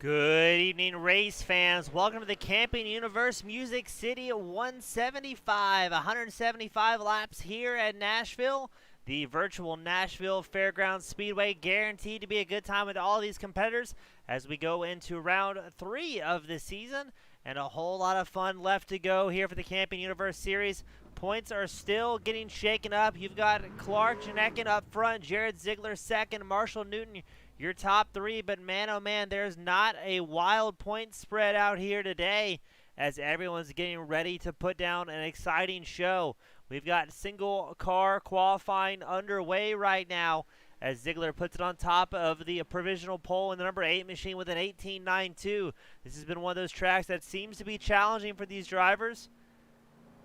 Good evening, race fans. Welcome to the Camping Universe Music City 175 laps here at Nashville. The virtual Nashville Fairgrounds Speedway, guaranteed to be a good time with all these competitors as we go into round 3 of the season. And a whole lot of fun left to go here for the Camping Universe Series. Points are still getting shaken up. You've got Clark Janekin up front, Jared Ziegler second, Marshall Newton your top 3, but man, oh man, there's not a wild point spread out here today as everyone's getting ready to put down an exciting show. We've got single car qualifying underway right now as Ziegler puts it on top of the provisional pole in the number 8 machine with an 18.92. This has been one of those tracks that seems to be challenging for these drivers,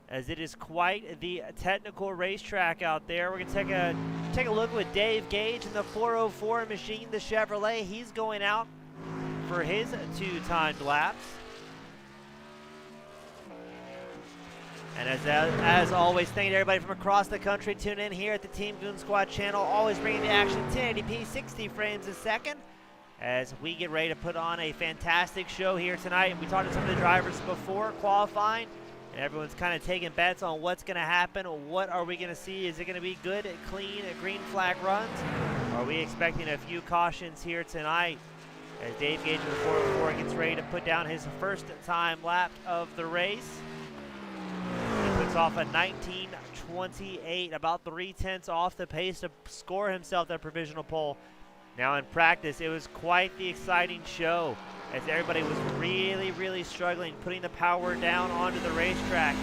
as it is quite the technical racetrack out there. We're going to take a look with Dave Gage in the 404 machine, the Chevrolet. He's going out for his 2-timed laps. And as always, thank you to everybody from across the country. Tune in here at the Team Goon Squad channel, always bringing the action 1080p, 60 frames a second, as we get ready to put on a fantastic show here tonight. We talked to some of the drivers before qualifying, and everyone's kind of taking bets on what's going to happen. What are we going to see? Is it going to be good, clean, green flag runs? Are we expecting a few cautions here tonight as Dave Gage in the 404 gets ready to put down his first time lap of the race? He puts off a 19.28, about 3/10 off the pace to score himself that provisional pole. Now in practice, it was quite the exciting show as everybody was really struggling, putting the power down onto the racetrack.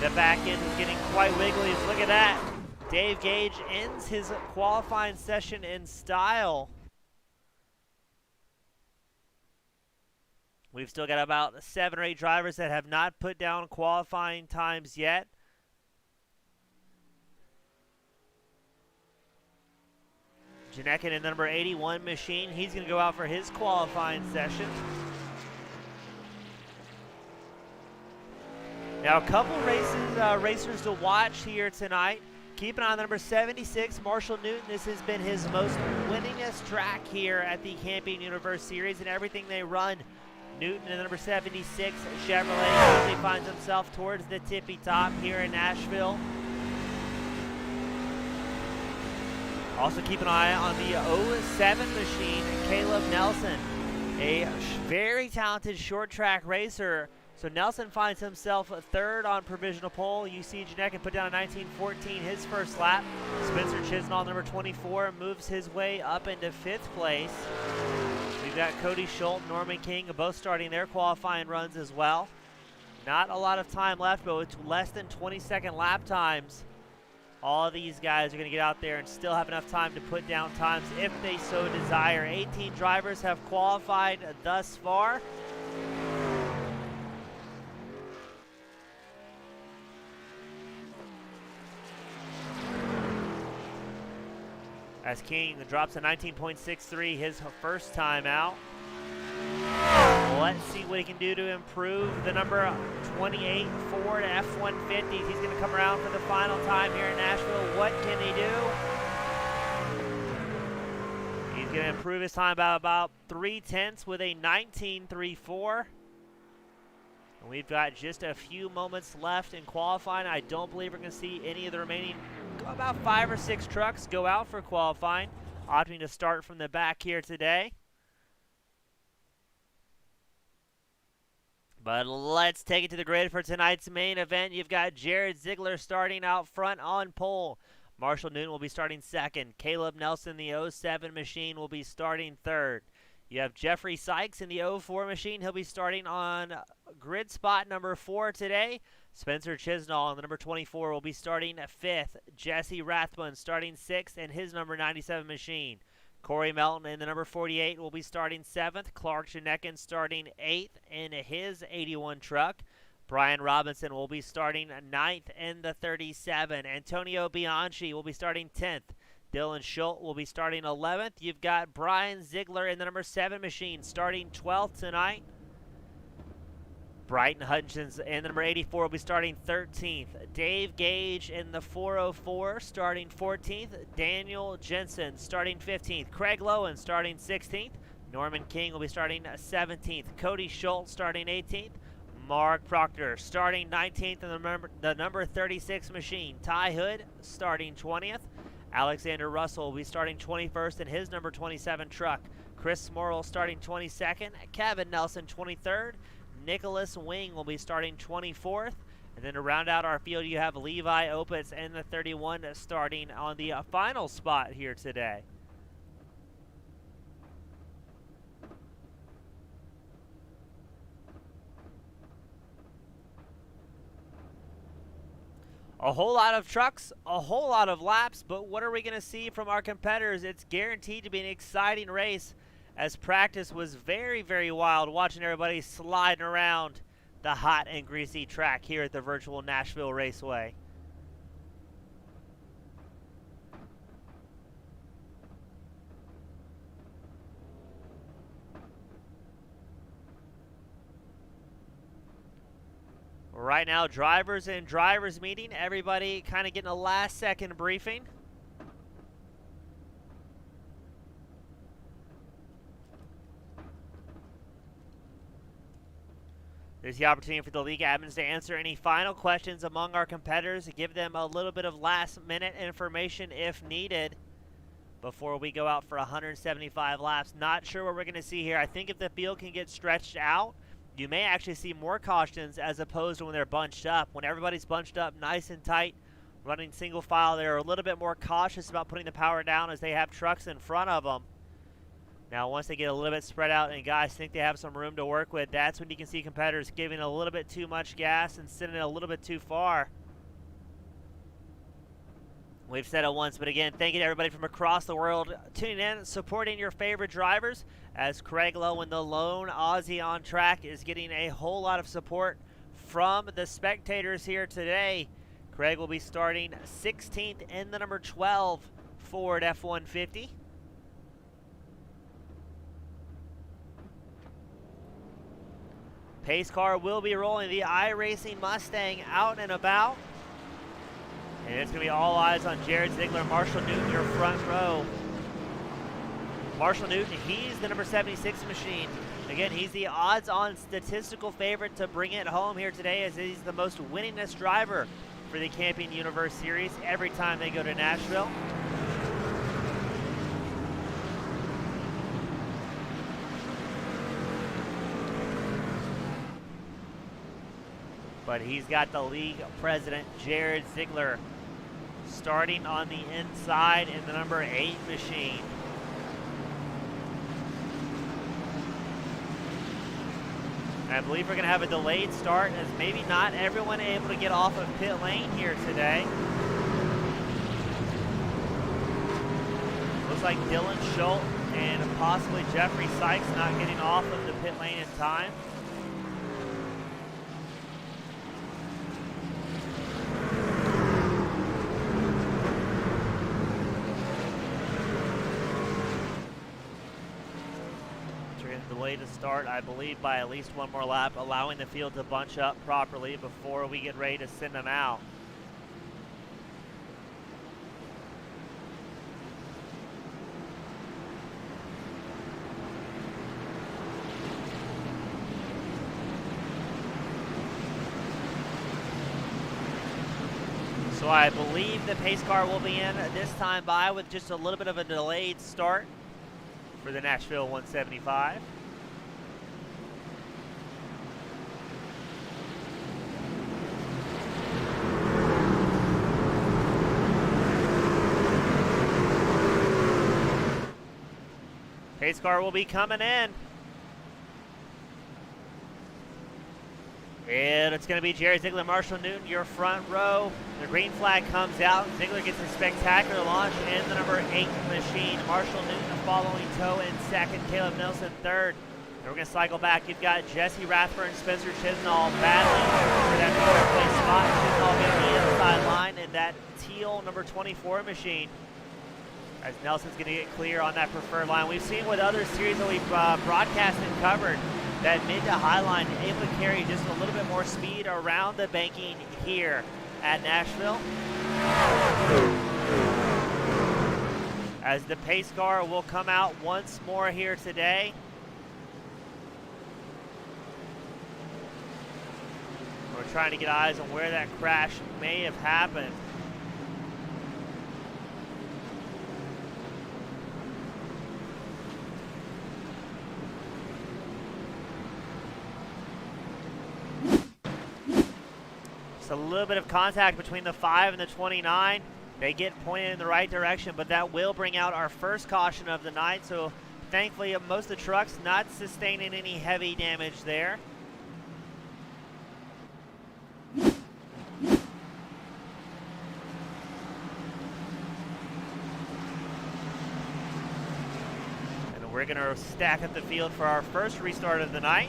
The back end was getting quite wiggly. Look at that. Dave Gage ends his qualifying session in style. We've still got about 7 or 8 drivers that have not put down qualifying times yet. Janekin in the number 81 machine. He's going to go out for his qualifying session. Now, a couple racers to watch here tonight. Keep an eye on the number 76, Marshall Newton. This has been his most winningest track here at the Camping Universe Series and everything they run. Newton in the number 76, Chevrolet, currently finds himself towards the tippy top here in Nashville. Also keep an eye on the 07 machine, Caleb Nelson, a very talented short track racer. So Nelson finds himself 3rd on provisional pole. You see Janekin put down a 19.14 his first lap. Spencer Chisnall, number 24, moves his way up into 5th place. We've got Cody Schultz, Norman King, both starting their qualifying runs as well. Not a lot of time left, but with less than 20-second lap times, all of these guys are going to get out there and still have enough time to put down times if they so desire. 18 drivers have qualified thus far. As King drops a 19.63 his first time out. Let's see what he can do to improve the number 28 Ford F-150. He's going to come around for the final time here in Nashville. What can he do? He's going to improve his time by about 3/10 with a 19.34. And we've got just a few moments left in qualifying. I don't believe we're going to see any of the remaining about 5 or 6 trucks go out for qualifying, opting to start from the back here today. But let's take it to the grid for tonight's main event. You've got Jared Ziegler starting out front on pole. Marshall Newton will be starting 2nd. Caleb Nelson, the 07 machine, will be starting 3rd. You have Jeffrey Sykes in the 04 machine. He'll be starting on grid spot number 4 today. Spencer Chisnall in the number 24 will be starting 5th. Jesse Rathbun starting 6th in his number 97 machine. Corey Melton in the number 48 will be starting 7th. Clark Janekin starting 8th in his 81 truck. Brian Robinson will be starting 9th in the 37. Antonio Bianchi will be starting 10th. Dylan Schultz will be starting 11th. You've got Brian Ziegler in the number 7 machine starting 12th tonight. Brighton Hutchins in the number 84 will be starting 13th. Dave Gage in the 404 starting 14th. Daniel Jensen starting 15th. Craig Lowen starting 16th. Norman King will be starting 17th. Cody Schultz starting 18th. Mark Proctor starting 19th in the number 36 machine. Ty Hood starting 20th. Alexander Russell will be starting 21st in his number 27 truck. Chris Morrill starting 22nd. Kevin Nelson 23rd. Nicholas Wing will be starting 24th. And then to round out our field, you have Levi Opitz and the 31 starting on the final spot here today. A whole lot of trucks, a whole lot of laps, but what are we going to see from our competitors? It's guaranteed to be an exciting race, as practice was very, very wild, watching everybody sliding around the hot and greasy track here at the virtual Nashville Raceway. Right now, drivers and drivers meeting, everybody kind of getting a last second briefing. There's the opportunity for the league admins to answer any final questions among our competitors, to give them a little bit of last-minute information if needed before we go out for 175 laps. Not sure what we're going to see here. I think if the field can get stretched out, you may actually see more cautions as opposed to when they're bunched up. When everybody's bunched up nice and tight, running single file, they're a little bit more cautious about putting the power down as they have trucks in front of them. Now, once they get a little bit spread out and guys think they have some room to work with, that's when you can see competitors giving a little bit too much gas and sending it a little bit too far. We've said it once, but again, thank you to everybody from across the world tuning in, supporting your favorite drivers, as Craig Lowen, the lone Aussie on track, is getting a whole lot of support from the spectators here today. Craig will be starting 16th in the number 12 Ford F-150. Pace car will be rolling the iRacing Mustang out and about. And it's going to be all eyes on Jared Ziegler, Marshall Newton, your front row. Marshall Newton, he's the number 76 machine. Again, he's the odds-on statistical favorite to bring it home here today, as he's the most winningest driver for the Camping Universe Series every time they go to Nashville. But he's got the league president, Jared Ziegler, starting on the inside in the number 8 machine. And I believe we're going to have a delayed start, as maybe not everyone able to get off of pit lane here today. Looks like Dylan Schultz and possibly Jeffrey Sykes not getting off of the pit lane in time. To start, I believe, by at least one more lap, allowing the field to bunch up properly before we get ready to send them out. So I believe the pace car will be in this time by with just a little bit of a delayed start for the Nashville 175. Pace car will be coming in. And it's going to be Jerry Ziegler, Marshall Newton, your front row. The green flag comes out. Ziegler gets a spectacular launch in the number 8 machine. Marshall Newton following tow in second. Caleb Nelson third. And we're going to cycle back. You've got Jesse Rathburn, Spencer Chisnall battling for that fourth place spot. Chisnall going to be inside line in that teal number 24 machine, as Nelson's going to get clear on that preferred line. We've seen with other series that we've broadcast and covered, that mid to high line able to carry just a little bit more speed around the banking here at Nashville. as the pace car will come out once more here today. We're trying to get eyes on where that crash may have happened. Just a little bit of contact between the 5 and the 29. They get pointed in the right direction, but that will bring out our first caution of the night. So thankfully, most of the trucks not sustaining any heavy damage there. And we're going to stack up the field for our first restart of the night.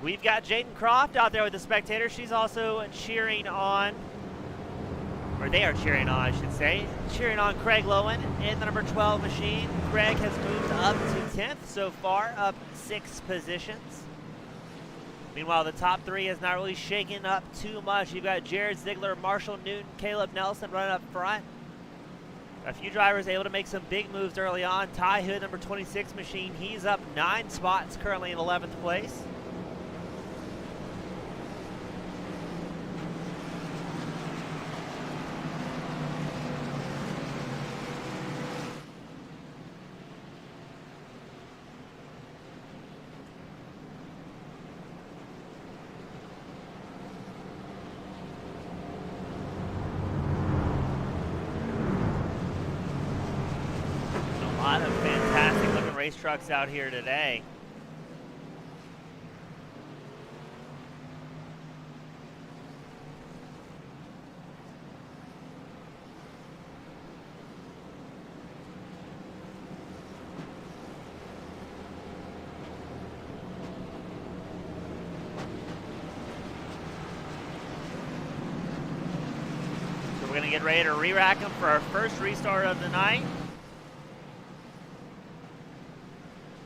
We've got Jaden Croft out there with the spectators. She's also cheering on, or they are cheering on, I should say, cheering on Craig Lowen in the number 12 machine. Craig has moved up to 10th so far, up 6 positions. Meanwhile, the top 3 has not really shaken up too much. You've got Jared Ziegler, Marshall Newton, Caleb Nelson running up front. A few drivers able to make some big moves early on. Ty Hood, number 26 machine, he's up 9 spots, currently in 11th place. A lot of fantastic looking race trucks out here today. So we're going to get ready to re-rack them for our first restart of the night.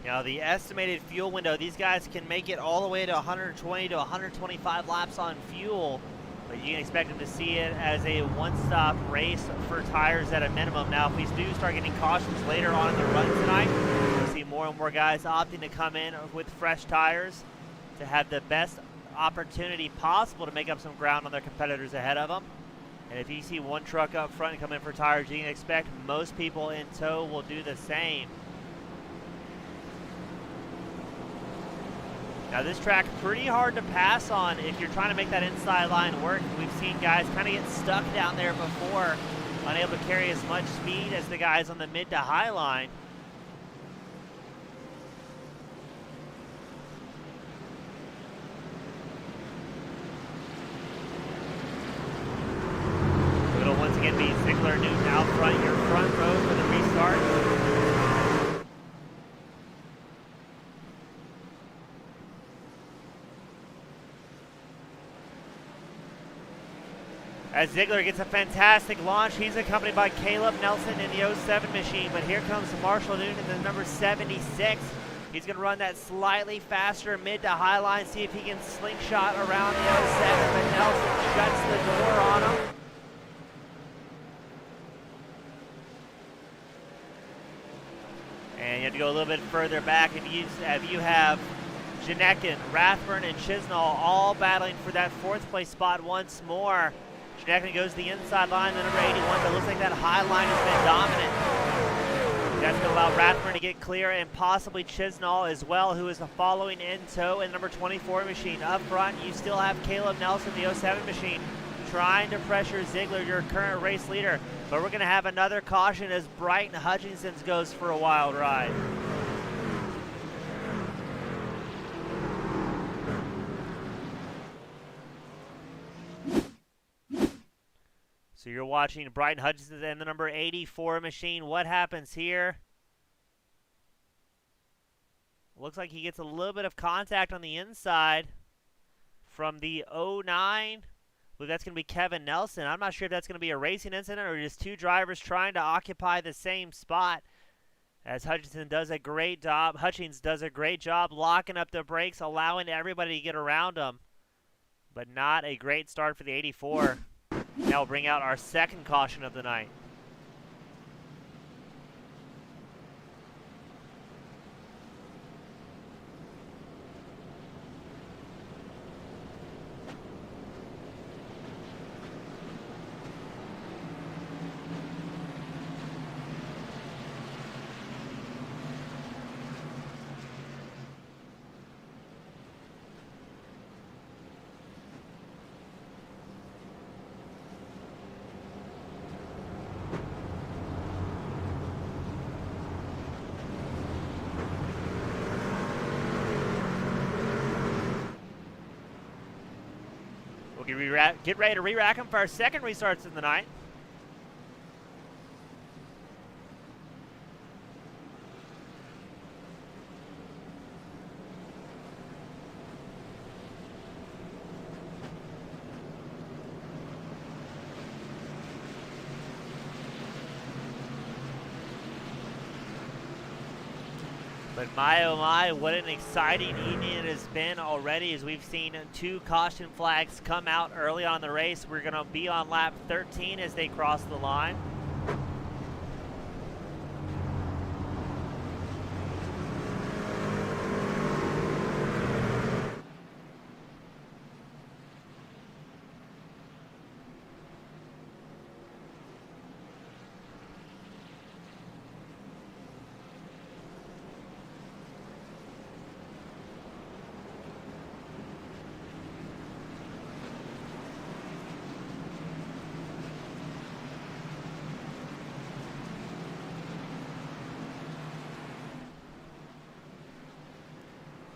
Now, the estimated fuel window, these guys can make it all the way to 120 to 125 laps on fuel, but you can expect them to see it as a one-stop race for tires at a minimum. Now, if we do start getting cautions later on in the run tonight, we'll see more and more guys opting to come in with fresh tires to have the best opportunity possible to make up some ground on their competitors ahead of them. And if you see one truck up front come in for tires, you can expect most people in tow will do the same. Now this track pretty hard to pass on if you're trying to make that inside line work. We've seen guys kind of get stuck down there before, unable to carry as much speed as the guys on the mid to high line. It'll once again be Ziegler, Newton out front, your front row for the restart. As Ziegler gets a fantastic launch, he's accompanied by Caleb Nelson in the 07 machine, but here comes Marshall Newton in the number 76. He's going to run that slightly faster mid to high line, see if he can slingshot around the 07, but Nelson shuts the door on him. And you have to go a little bit further back if you have Janekin, Rathburn, and Chisnall all battling for that 4th place spot once more. Janekin goes to the inside line, the number 81, but it looks like that high line has been dominant. That's going to allow Rathburn to get clear, and possibly Chisnall as well, who is following in tow in the number 24 machine. Up front, you still have Caleb Nelson, the 07 machine, trying to pressure Ziegler, your current race leader. But we're going to have another caution as Brighton Hutchinson's goes for a wild ride. So you're watching Brighton Hutchinson and the number 84 machine. What happens here? Looks like he gets a little bit of contact on the inside from the 09. Well, that's going to be Kevin Nelson. I'm not sure if that's going to be a racing incident or just two drivers trying to occupy the same spot. as Hutchins does a great job locking up the brakes, allowing everybody to get around him. But not a great start for the 84. Now we'll bring out our second caution of the night. Get ready to re-rack them for our second restarts of the night. But my oh my, what an exciting evening it has been already, as we've seen 2 caution flags come out early on in the race. We're going to be on lap 13 as they cross the line.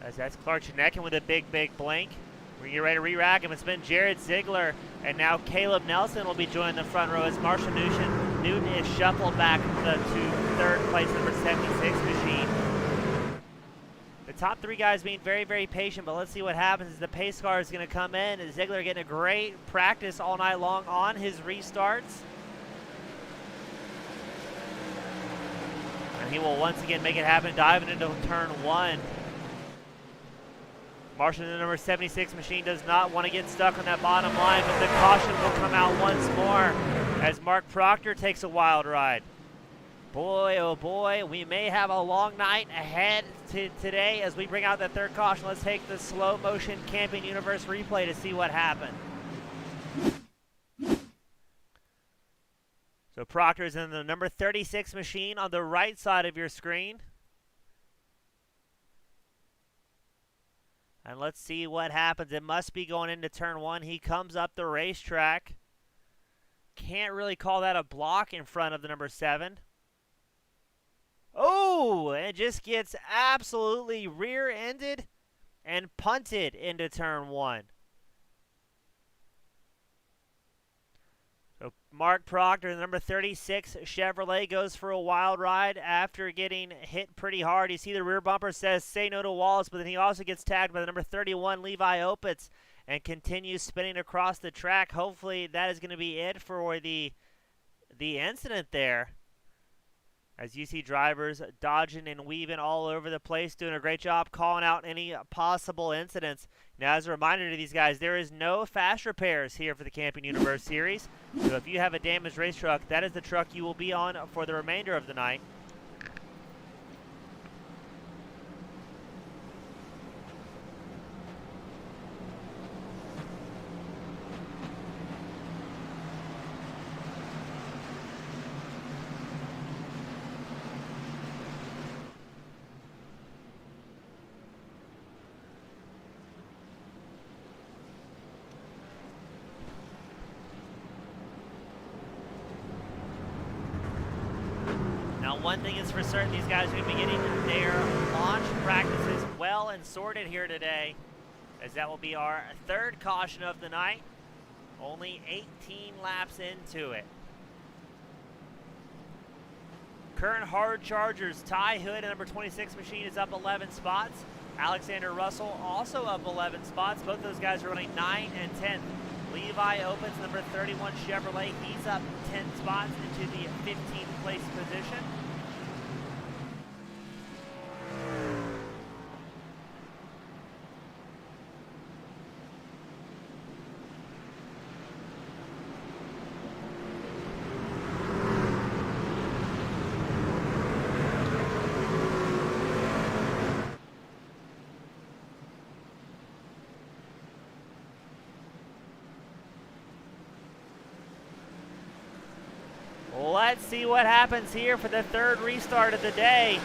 As that's Clark Chineckin with a big blink. We're going to get ready to re-rack him. It's been Jared Ziegler, and now Caleb Nelson will be joining the front row as Marshall Newton is shuffled back to third place, number 76 machine. The top 3 guys being very patient, but let's see what happens as the pace car is going to come in. And Ziegler getting a great practice all night long on his restarts. And he will once again make it happen, diving into turn 1. Marshall, the number 76 machine, does not want to get stuck on that bottom line, but the caution will come out once more as Mark Proctor takes a wild ride. Boy, oh boy, we may have a long night ahead today as we bring out that third caution. Let's take the slow motion Camping Universe replay to see what happened. So Proctor is in the number 36 machine on the right side of your screen. And let's see what happens. It must be going into turn 1. He comes up the racetrack. Can't really call that a block in front of the number 7. Oh, and just gets absolutely rear-ended and punted into turn 1. So Mark Proctor, the number 36 Chevrolet, goes for a wild ride after getting hit pretty hard. You see the rear bumper says say no to walls, but then he also gets tagged by the number 31 Levi Opitz and continues spinning across the track. Hopefully that is going to be it for the incident there. As you see drivers dodging and weaving all over the place, doing a great job calling out any possible incidents. Now, as a reminder to these guys, there is no fast repairs here for the Camping Universe Series. So if you have a damaged race truck, that is the truck you will be on for the remainder of the night. One thing is for certain, these guys are going to be getting their launch practices well and sorted here today, as that will be our third caution of the night. Only 18 laps into it. Current hard chargers, Ty Hood, number 26 machine, is up 11 spots. Alexander Russell also up 11 spots. Both those guys are running 9 and 10. Levi Opitz, number 31 Chevrolet, he's up 10 spots into the 15th place position. Well, let's see what happens here for the third restart of the day.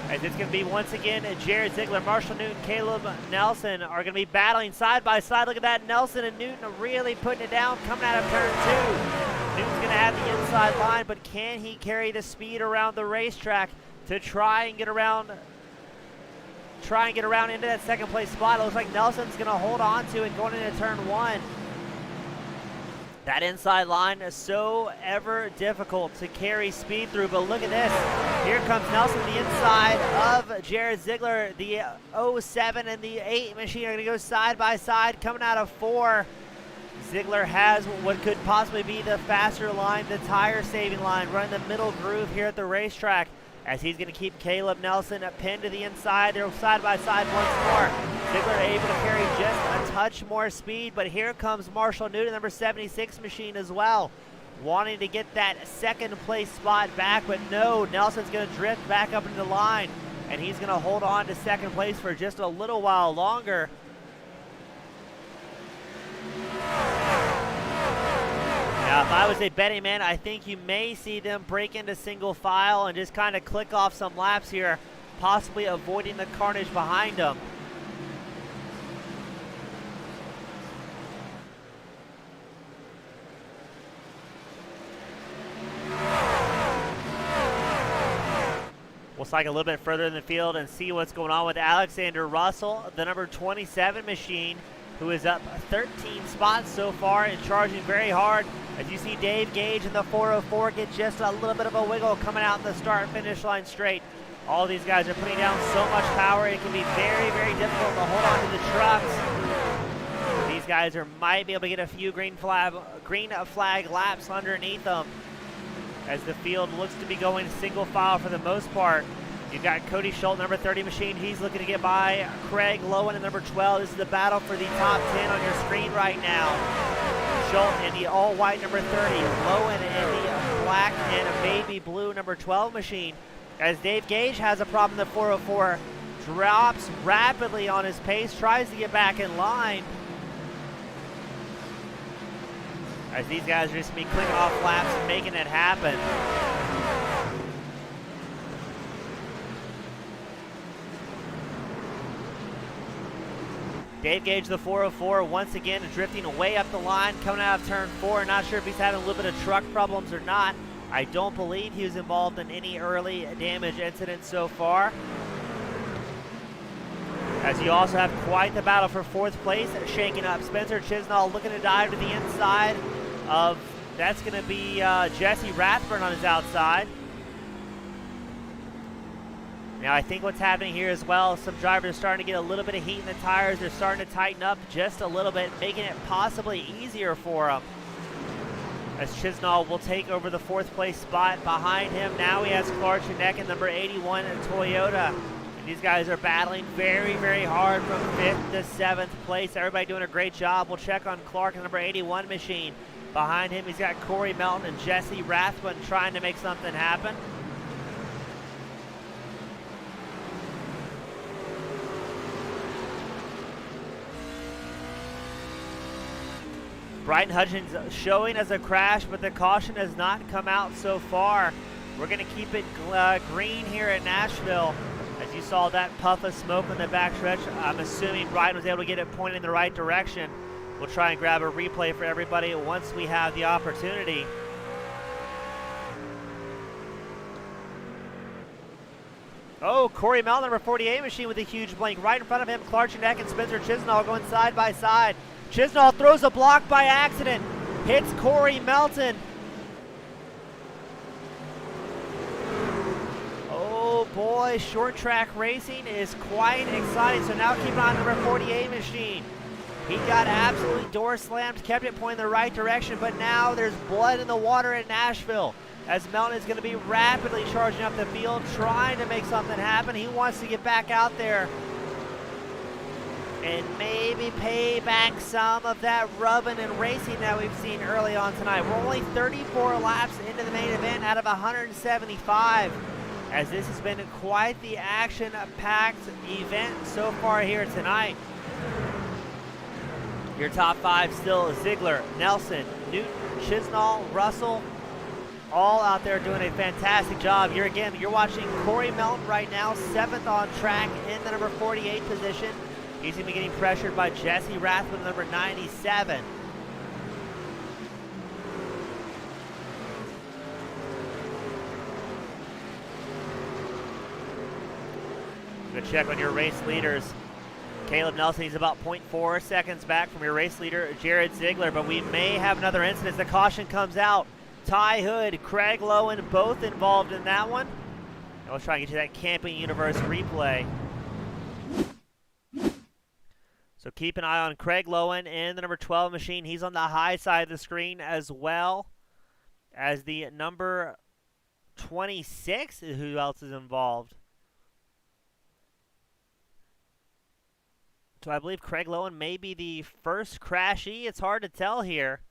As it's going to be once again Jared Ziegler, Marshall Newton, Caleb Nelson are going to be battling side by side. Look at that, Nelson and Newton are really putting it down coming out of turn 2. Newton's going to have the inside line, but can he carry the speed around the racetrack to try and get around into that second place spot? It looks like Nelson's going to hold on to it going into turn 1. That inside line is so ever difficult to carry speed through, but look at this. Here comes Nelson, the inside of Jared Ziegler. The 07 and the 8 machine are going to go side by side coming out of 4. Ziegler has what could possibly be the faster line, the tire-saving line, running the middle groove here at the racetrack, as he's going to keep Caleb Nelson pinned to the inside. They're side by side once more. Ziegler able to carry just a touch more speed, but here comes Marshall Newton, number 76 machine as well, wanting to get that second place spot back, but no, Nelson's going to drift back up into the line, and he's going to hold on to second place for just a little while longer. Now, if I was a betting man, I think you may see them break into single file and just kind of click off some laps here, possibly avoiding the carnage behind them. We'll cycle a little bit further in the field and see what's going on with Alexander Russell, the number 27 machine, who is up 13 spots so far and charging very hard. As you see Dave Gage in the 404 get just a little bit of a wiggle coming out in the start-finish line straight. All these guys are putting down so much power, it can be very, very difficult to hold on to the trucks. These guys might be able to get a few green flag laps underneath them, as the field looks to be going single file for the most part. You've got Cody Schultz, number 30 machine. He's looking to get by Craig Lowen at number 12. This is the battle for the top 10 on your screen right now. Schultz in the all-white number 30. Lowen in the black and baby blue number 12 machine. As Dave Gage has a problem in the 404. Drops rapidly on his pace. Tries to get back in line. As these guys are just going to be clicking off laps and making it happen. Dave Gage, the 404, once again drifting way up the line, coming out of turn 4. Not sure if he's having a little bit of truck problems or not. I don't believe he was involved in any early damage incidents so far. As you also have quite the battle for 4th place shaking up. Spencer Chisnall looking to dive to the inside of, that's going to be Jesse Rathburn on his outside. Now I think what's happening here as well, some drivers are starting to get a little bit of heat in the tires. They're starting to tighten up just a little bit, making it possibly easier for them. As Chisnall will take over the 4th place spot behind him. Now he has Clark Shinek in number 81 in Toyota. And these guys are battling very, very hard from 5th to 7th place. Everybody doing a great job. We'll check on Clark in number 81 machine. Behind him, he's got Corey Melton and Jesse Rathbun trying to make something happen. Bryton Hutchins showing as a crash, but the caution has not come out so far. We're going to keep it green here at Nashville. As you saw that puff of smoke on the backstretch, I'm assuming Bryton was able to get it pointed in the right direction. We'll try and grab a replay for everybody once we have the opportunity. Oh, Corey Melton, number 48 machine with a huge blank. Right in front of him, Clark Shinek and Spencer Chisnall going side by side. Chisnall throws a block by accident, hits Corey Melton. Oh boy, short track racing is quite exciting. So now keep on number 48 machine. He got absolutely door slammed, kept it pointing the right direction, but now there's blood in the water in Nashville, as Melton is going to be rapidly charging up the field, trying to make something happen. He wants to get back out there and maybe pay back some of that rubbing and racing that we've seen early on tonight. We're only 34 laps into the main event out of 175, as this has been quite the action-packed event so far here tonight. Your top 5 still Ziegler, Nelson, Newton, Chisnall, Russell all out there doing a fantastic job. You're watching Corey Melton right now, 7th on track in the number 48 position. He's going to be getting pressured by Jesse Rathman, number 97. Good check on your race leaders. Caleb Nelson, he's about 0.4 seconds back from your race leader, Jared Ziegler, but we may have another incident as the caution comes out. Ty Hood, Craig Lowen, both involved in that one. And we'll try and get you that Camping Universe replay. So keep an eye on Craig Lowen in the number 12 machine. He's on the high side of the screen as well as the number 26. Who else is involved? So I believe Craig Lowen may be the first crashee. It's hard to tell here.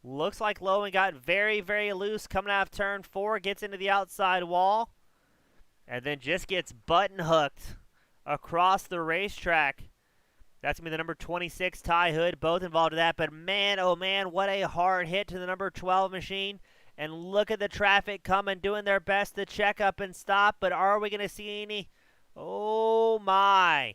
Looks like Lowen got very, very loose coming out of turn 4, gets into the outside wall, and then just gets button hooked across the racetrack. That's going to be the number 26, Ty Hood, both involved in that. But man, oh man, what a hard hit to the number 12 machine. And look at the traffic coming, doing their best to check up and stop. But are we going to see any? Oh, my.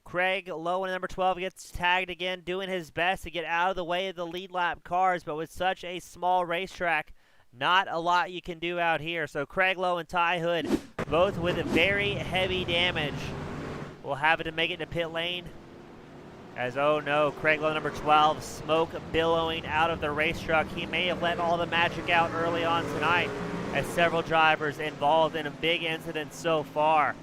Craig Lowen, number 12, gets tagged again, doing his best to get out of the way of the lead lap cars. But with such a small racetrack, not a lot you can do out here. So Craig Lowen and Ty Hood, both with very heavy damage, will have it to make it to pit lane. As, oh no, Craig Lowe, number 12, smoke billowing out of the race truck. He may have let all the magic out early on tonight, as several drivers involved in a big incident so far.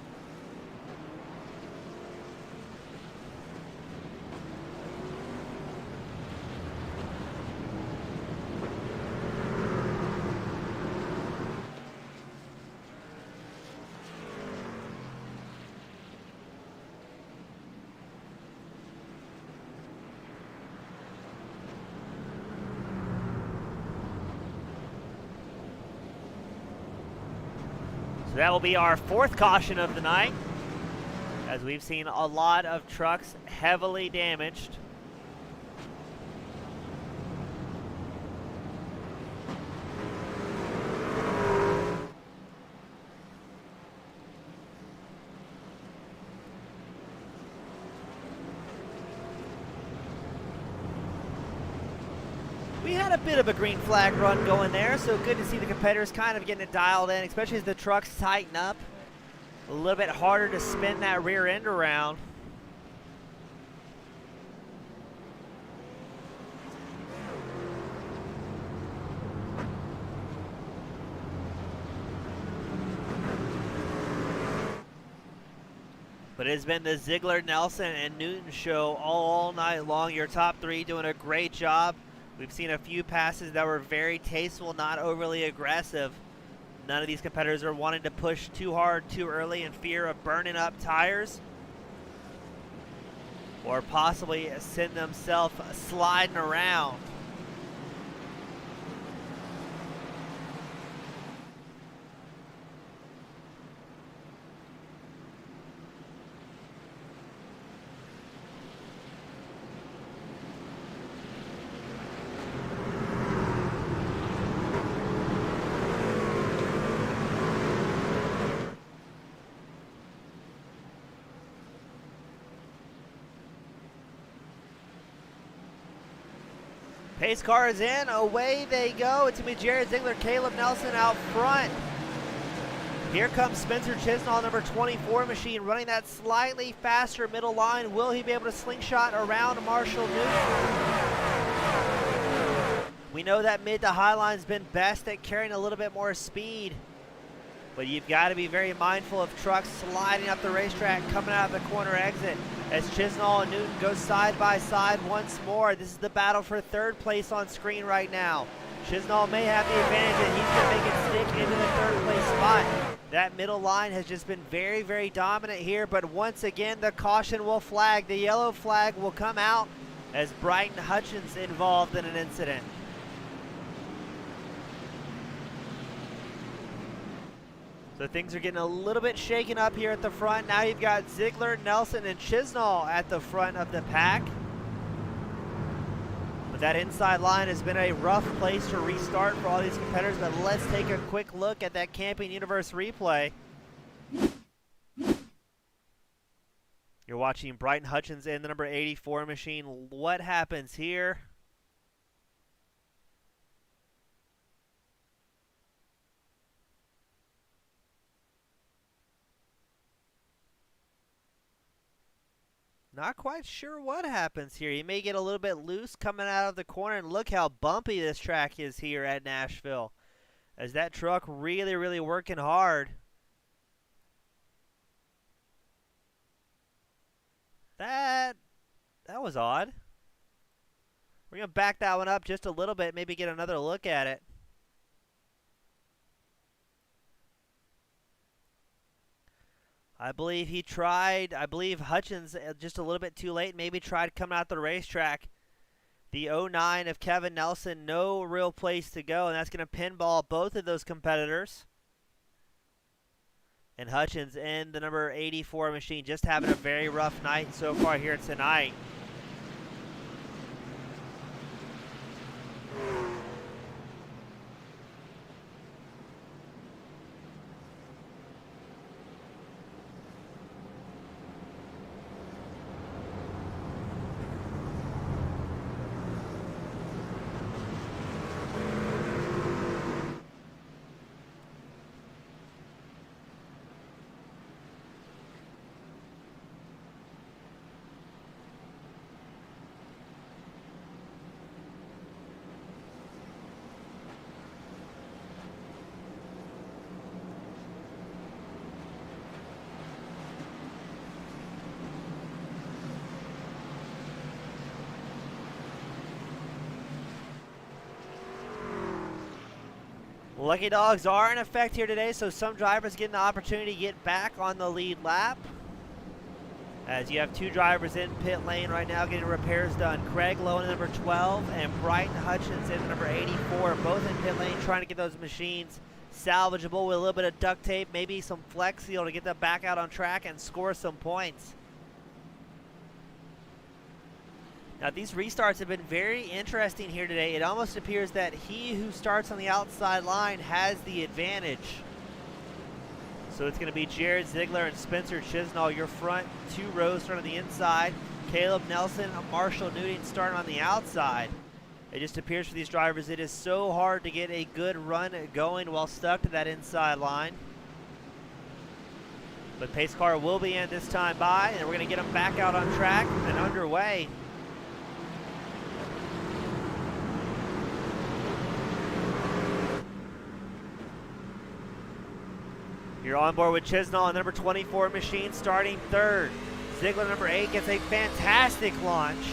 So that will be our 4th caution of the night, as we've seen a lot of trucks heavily damaged. We had a bit of a green flag run going there, so good to see the competitors kind of getting it dialed in, especially as the trucks tighten up. A little bit harder to spin that rear end around. But it has been the Ziegler, Nelson, and Newton show all night long. Your top 3 doing a great job. We've seen a few passes that were very tasteful, not overly aggressive. None of these competitors are wanting to push too hard too early in fear of burning up tires, or possibly send themselves sliding around. Pace car is in, away they go. It's going to be Jared Ziegler, Caleb Nelson out front. Here comes Spencer Chisnall, number 24 machine, running that slightly faster middle line. Will he be able to slingshot around Marshall Newton? We know that mid to high line's been best at carrying a little bit more speed, but you've got to be very mindful of trucks sliding up the racetrack, coming out of the corner exit, as Chisnall and Newton go side by side once more. This is the battle for 3rd place on screen right now. Chisnall may have the advantage, and he's going to make it stick into the 3rd place spot. That middle line has just been very, very dominant here, but once again, the caution will flag. The yellow flag will come out as Brighton Hutchins involved in an incident. So things are getting a little bit shaken up here at the front. Now you've got Ziegler, Nelson, and Chisnall at the front of the pack. That inside line has been a rough place to restart for all these competitors, but let's take a quick look at that Camping Universe replay. You're watching Brighton Hutchins in the number 84 machine. What happens here? Not quite sure what happens here. He may get a little bit loose coming out of the corner, and look how bumpy this track is here at Nashville. As that truck really working hard. That was odd. We're going to back that one up just a little bit, maybe get another look at it. I believe he tried, Hutchins just a little bit too late, maybe tried coming out the racetrack. The 09 of Kevin Nelson, no real place to go, and that's going to pinball both of those competitors. And Hutchins in the number 84 machine, just having a very rough night so far here tonight. Lucky dogs are in effect here today, so some drivers getting the opportunity to get back on the lead lap. As you have two drivers in pit lane right now getting repairs done. Craig Lowe in number 12 and Brighton Hutchins in number 84, both in pit lane trying to get those machines salvageable with a little bit of duct tape, maybe some flex seal to get them back out on track and score some points. Now, these restarts have been very interesting here today. It almost appears that he who starts on the outside line has the advantage. So it's going to be Jared Ziegler and Spencer Chisnall, your front two rows starting on the inside. Caleb Nelson, Marshall Newton starting on the outside. It just appears for these drivers it is so hard to get a good run going while stuck to that inside line. But pace car will be in this time by, and we're going to get them back out on track and underway. You're on board with Chisnall on number 24 machine, starting third. Ziegler, number 8, gets a fantastic launch.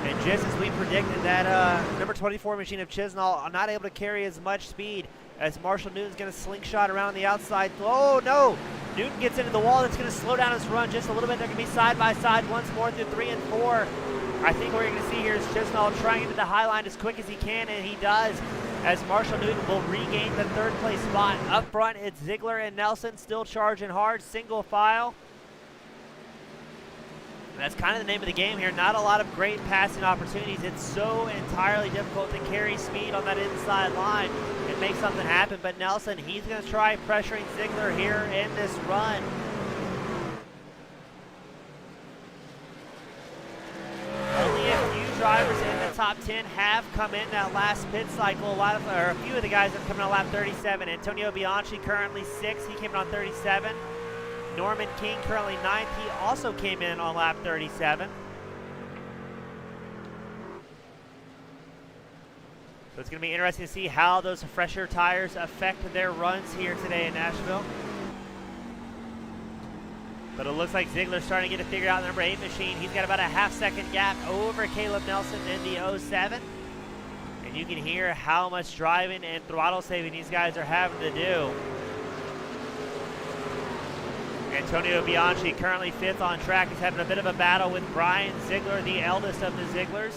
And just as we predicted, that number 24 machine of Chisnall not able to carry as much speed as Marshall Newton's going to slingshot around the outside. Oh, no! Newton gets into the wall. That's going to slow down his run just a little bit. They're going to be side by side once more through 3 and 4. I think what we're going to see here is Chisnall trying to get the high line as quick as he can, and he does, as Marshall Newton will regain the third place spot. Up front, it's Ziegler and Nelson still charging hard, single file. And that's kind of the name of the game here. Not a lot of great passing opportunities. It's so entirely difficult to carry speed on that inside line and make something happen. But Nelson, he's going to try pressuring Ziegler here in this run. Only a few drivers in the top 10 have come in that last pit cycle. A few of the guys have come in on lap 37. Antonio Bianchi currently 6th. He came in on 37. Norman King currently 9th. He also came in on lap 37. So it's going to be interesting to see how those fresher tires affect their runs here today in Nashville. But it looks like Ziegler's starting to get it figured out in the number 8 machine. He's got about a half-second gap over Caleb Nelson in the 07. And you can hear how much driving and throttle saving these guys are having to do. Antonio Bianchi currently 5th on track. He's having a bit of a battle with Brian Ziegler, the eldest of the Zieglers.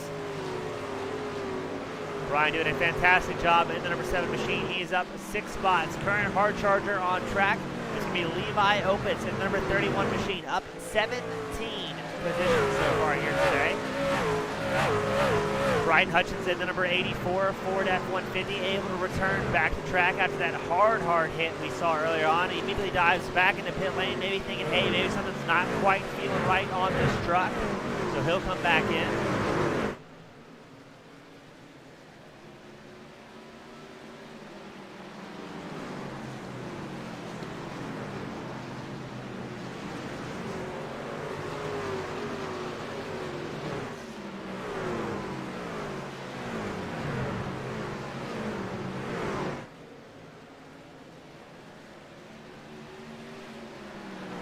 Brian doing a fantastic job in the number 7 machine. He is up 6 spots. Current hard charger on track. It's going to be Levi Opitz in the number 31 machine, up 17 positions so far here today. Brian Hutchinson, the number 84 Ford F-150, able to return back to track after that hard hit we saw earlier on. He immediately dives back into pit lane, maybe thinking, hey, maybe something's not quite feeling right on this truck. So he'll come back in.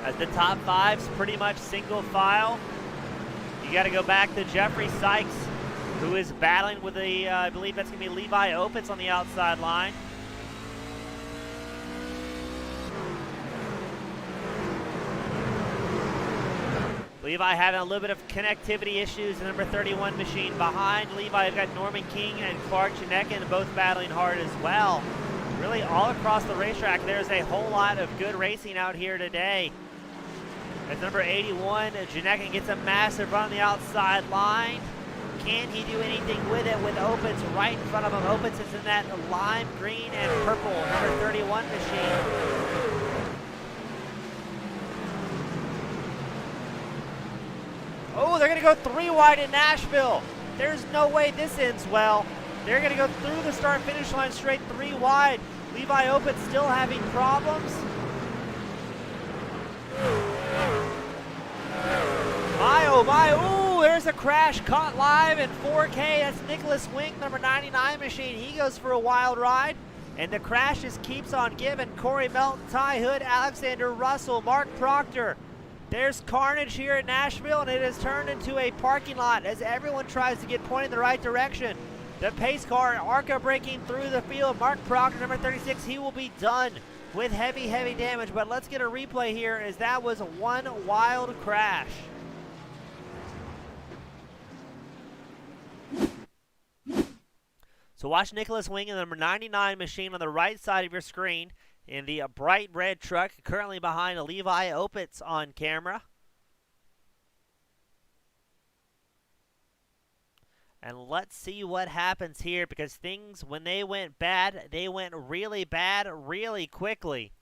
As the top five's pretty much single file. You got to go back to Jeffrey Sykes, who is battling with the, I believe that's going to be Levi Opitz on the outside line. Levi having a little bit of connectivity issues. The number 31 machine behind Levi. You've got Norman King and Clark Janekin both battling hard as well. Really all across the racetrack, there's a whole lot of good racing out here today. As number 81, Janekin gets a massive run on the outside line. Can he do anything with it with Opitz right in front of him? Opitz is in that lime green and purple number 31 machine. Oh, they're going to go 3 wide in Nashville. There's no way this ends well. They're going to go through the start-finish line straight 3 wide. Levi Opitz still having problems. My, oh my, ooh, there's a crash caught live in 4K. That's Nicholas Wing, number 99 machine. He goes for a wild ride. And the crash just keeps on giving. Corey Melton, Ty Hood, Alexander Russell, Mark Proctor. There's carnage here at Nashville, and it has turned into a parking lot as everyone tries to get pointed in the right direction. The pace car, ARCA breaking through the field. Mark Proctor, number 36, he will be done with heavy damage. But let's get a replay here as that was one wild crash. So watch Nicholas Wing in the number 99 machine on the right side of your screen in the bright red truck, currently behind Levi Opitz on camera. And let's see what happens here, because things, when they went bad, they went really bad really quickly.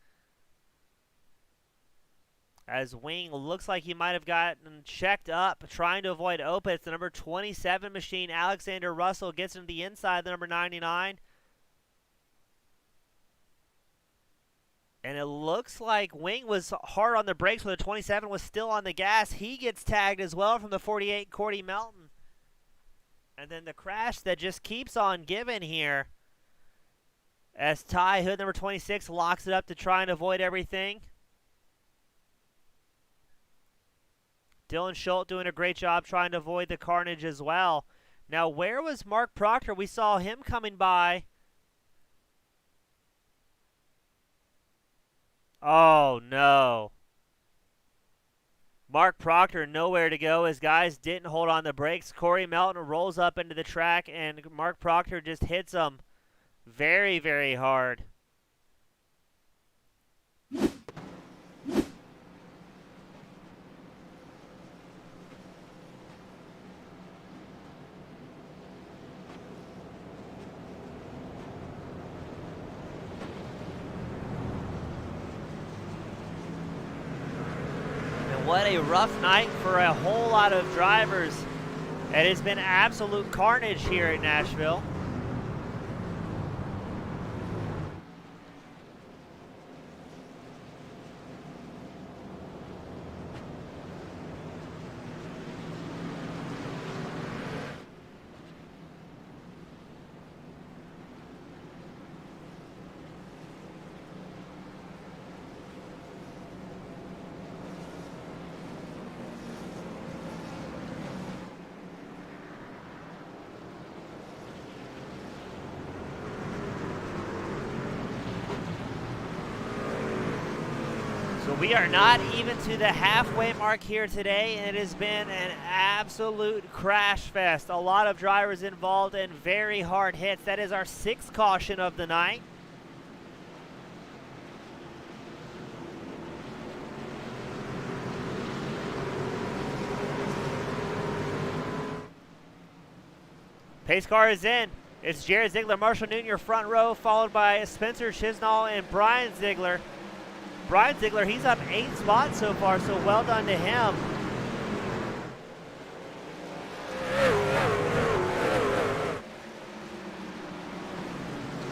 As Wing looks like he might have gotten checked up, trying to avoid Opitz. The number 27 machine, Alexander Russell, gets into the inside, the number 99. And it looks like Wing was hard on the brakes when the 27 was still on the gas. He gets tagged as well from the 48, Cordy Melton. And then the crash that just keeps on giving here as Ty Hood, number 26, locks it up to try and avoid everything. Dylan Schultz doing a great job trying to avoid the carnage as well. Now, where was Mark Proctor? We saw him coming by. Oh, no. Mark Proctor nowhere to go. His guys didn't hold on the brakes. Corey Melton rolls up into the track, and Mark Proctor just hits him very hard. What a rough night for a whole lot of drivers. It has been absolute carnage here at Nashville. So we are not even to the halfway mark here today, and it has been an absolute crash fest. A lot of drivers involved in very hard hits. That is our 6th caution of the night. Pace car is in. It's Jared Ziegler, Marshall Newton, your front row, followed by Spencer Chisnall and Brian Ziegler. Brian Ziegler, he's up 8 spots so far, so well done to him.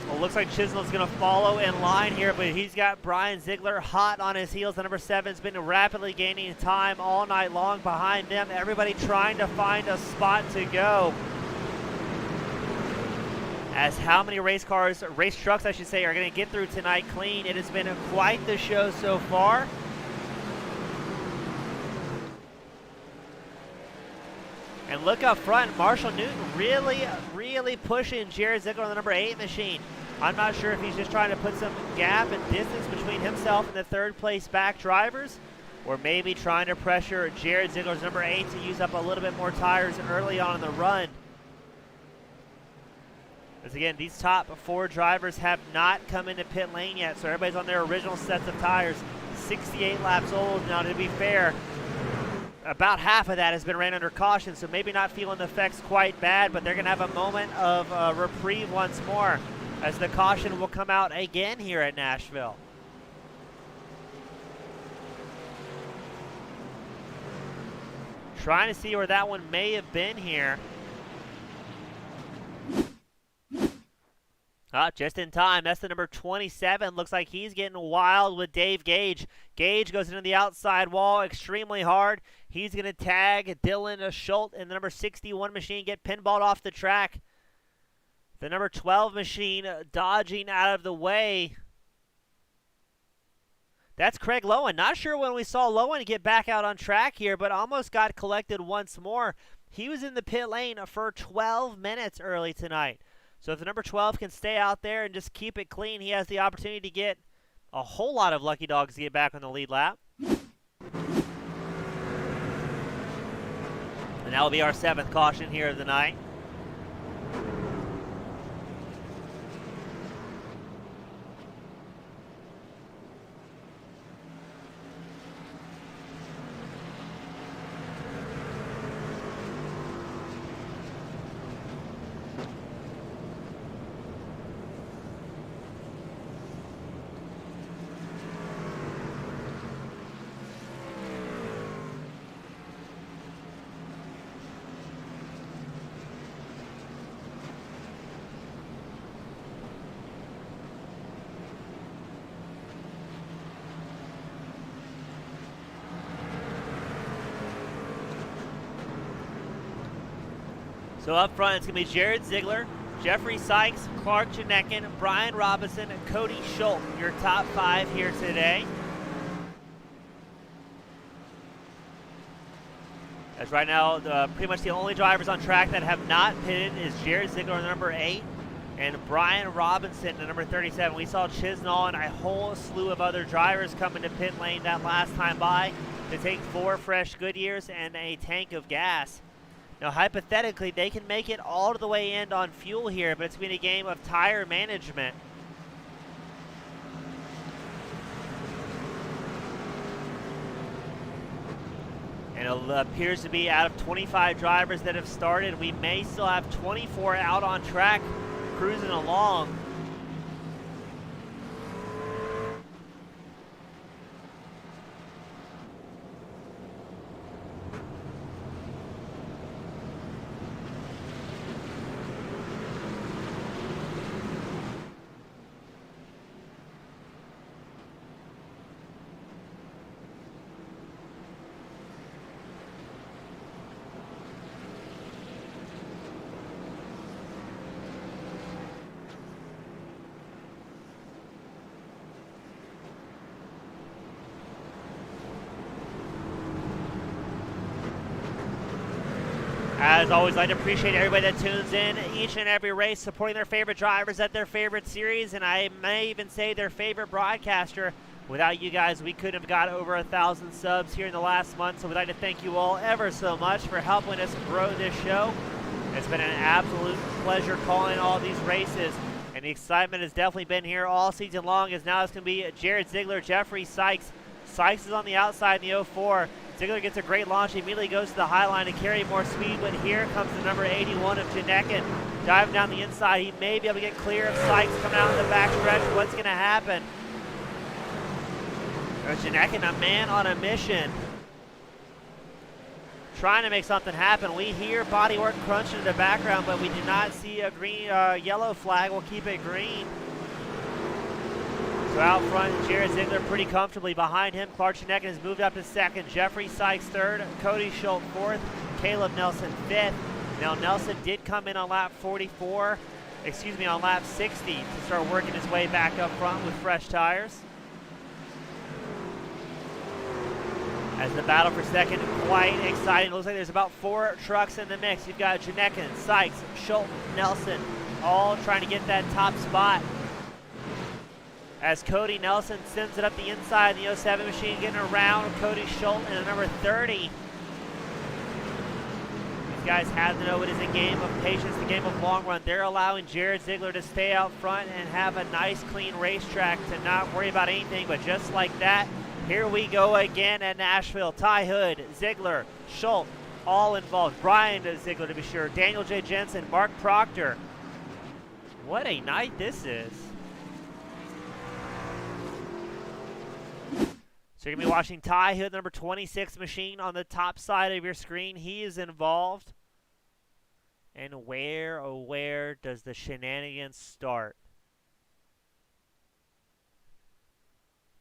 Well, looks like Chisnall's going to follow in line here, but he's got Brian Ziegler hot on his heels. The number 7's been rapidly gaining time all night long behind them. Everybody trying to find a spot to go. As how many race trucks I should say, are going to get through tonight clean. It has been quite the show so far. And look up front, Marshall Newton really pushing Jared Ziegler on the number 8 machine. I'm not sure if he's just trying to put some gap and distance between himself and the 3rd place back drivers, or maybe trying to pressure Jared Ziegler's number 8 to use up a little bit more tires early on in the run. As again, these top 4 drivers have not come into pit lane yet, so everybody's on their original sets of tires. 68 laps old. Now, to be fair, about half of that has been ran under caution, so maybe not feeling the effects quite bad, but they're going to have a moment of reprieve once more as the caution will come out again here at Nashville. Trying to see where that one may have been here. Just in time. That's the number 27. Looks like he's getting wild with Dave Gage. Gage goes into the outside wall extremely hard. He's going to tag Dylan Schultz and the number 61 machine get pinballed off the track. The number 12 machine dodging out of the way. That's Craig Lowen. Not sure when we saw Lowen get back out on track here, but almost got collected once more. He was in the pit lane for 12 minutes early tonight. So if the number 12 can stay out there and just keep it clean, he has the opportunity to get a whole lot of lucky dogs to get back on the lead lap. And that will be our 7th caution here of the night. So up front, it's going to be Jared Ziegler, Jeffrey Sykes, Clark Janekin, Brian Robinson, and Cody Schultz, your top 5 here today. As right now, pretty much the only drivers on track that have not pitted is Jared Ziegler on the number 8 and Brian Robinson the number 37. We saw Chisnall and a whole slew of other drivers come into pit lane that last time by to take 4 fresh Goodyears and a tank of gas. Now, hypothetically, they can make it all to the way in on fuel here, but it's been a game of tire management. And it appears to be out of 25 drivers that have started, we may still have 24 out on track cruising along. As always, I'd like to appreciate everybody that tunes in each and every race, supporting their favorite drivers at their favorite series, and I may even say their favorite broadcaster. Without you guys, we couldn't have got over 1,000 subs here in the last month, so we'd like to thank you all ever so much for helping us grow this show. It's been an absolute pleasure calling all these races, and the excitement has definitely been here all season long, as now it's going to be Jared Ziegler, Jeffrey Sykes. Sykes is on the outside in the 04. Ziegler gets a great launch, immediately goes to the high line to carry more speed, but here comes the number 81 of Janekin. Diving down the inside, he may be able to get clear of Sykes coming out in the back stretch. What's going to happen? There's Janekin, a man on a mission, trying to make something happen. We hear bodywork crunching in the background, but we do not see a green, yellow flag. We'll keep it green. So out front, Jared Ziegler pretty comfortably. Behind him, Clark Janekin has moved up to second. Jeffrey Sykes third. Cody Schultz fourth. Caleb Nelson fifth. Now Nelson did come in on lap 44, on lap 60 to start working his way back up front with fresh tires. As the battle for second, quite exciting. Looks like there's about 4 trucks in the mix. You've got Janekin, Sykes, Schultz, Nelson, all trying to get that top spot. As Cody Nelson sends it up the inside, the 07 machine getting around Cody Schultz and the number 30. These guys have to know it is a game of patience, a game of long run. They're allowing Jared Ziegler to stay out front and have a nice, clean racetrack to not worry about anything. But just like that, here we go again at Nashville. Ty Hood, Ziegler, Schultz, all involved. Brian Ziegler, to be sure. Daniel J. Jensen, Mark Proctor. What a night this is. So you're going to be watching Ty Hood, number 26 machine, on the top side of your screen. He is involved. And where, oh where, does the shenanigans start?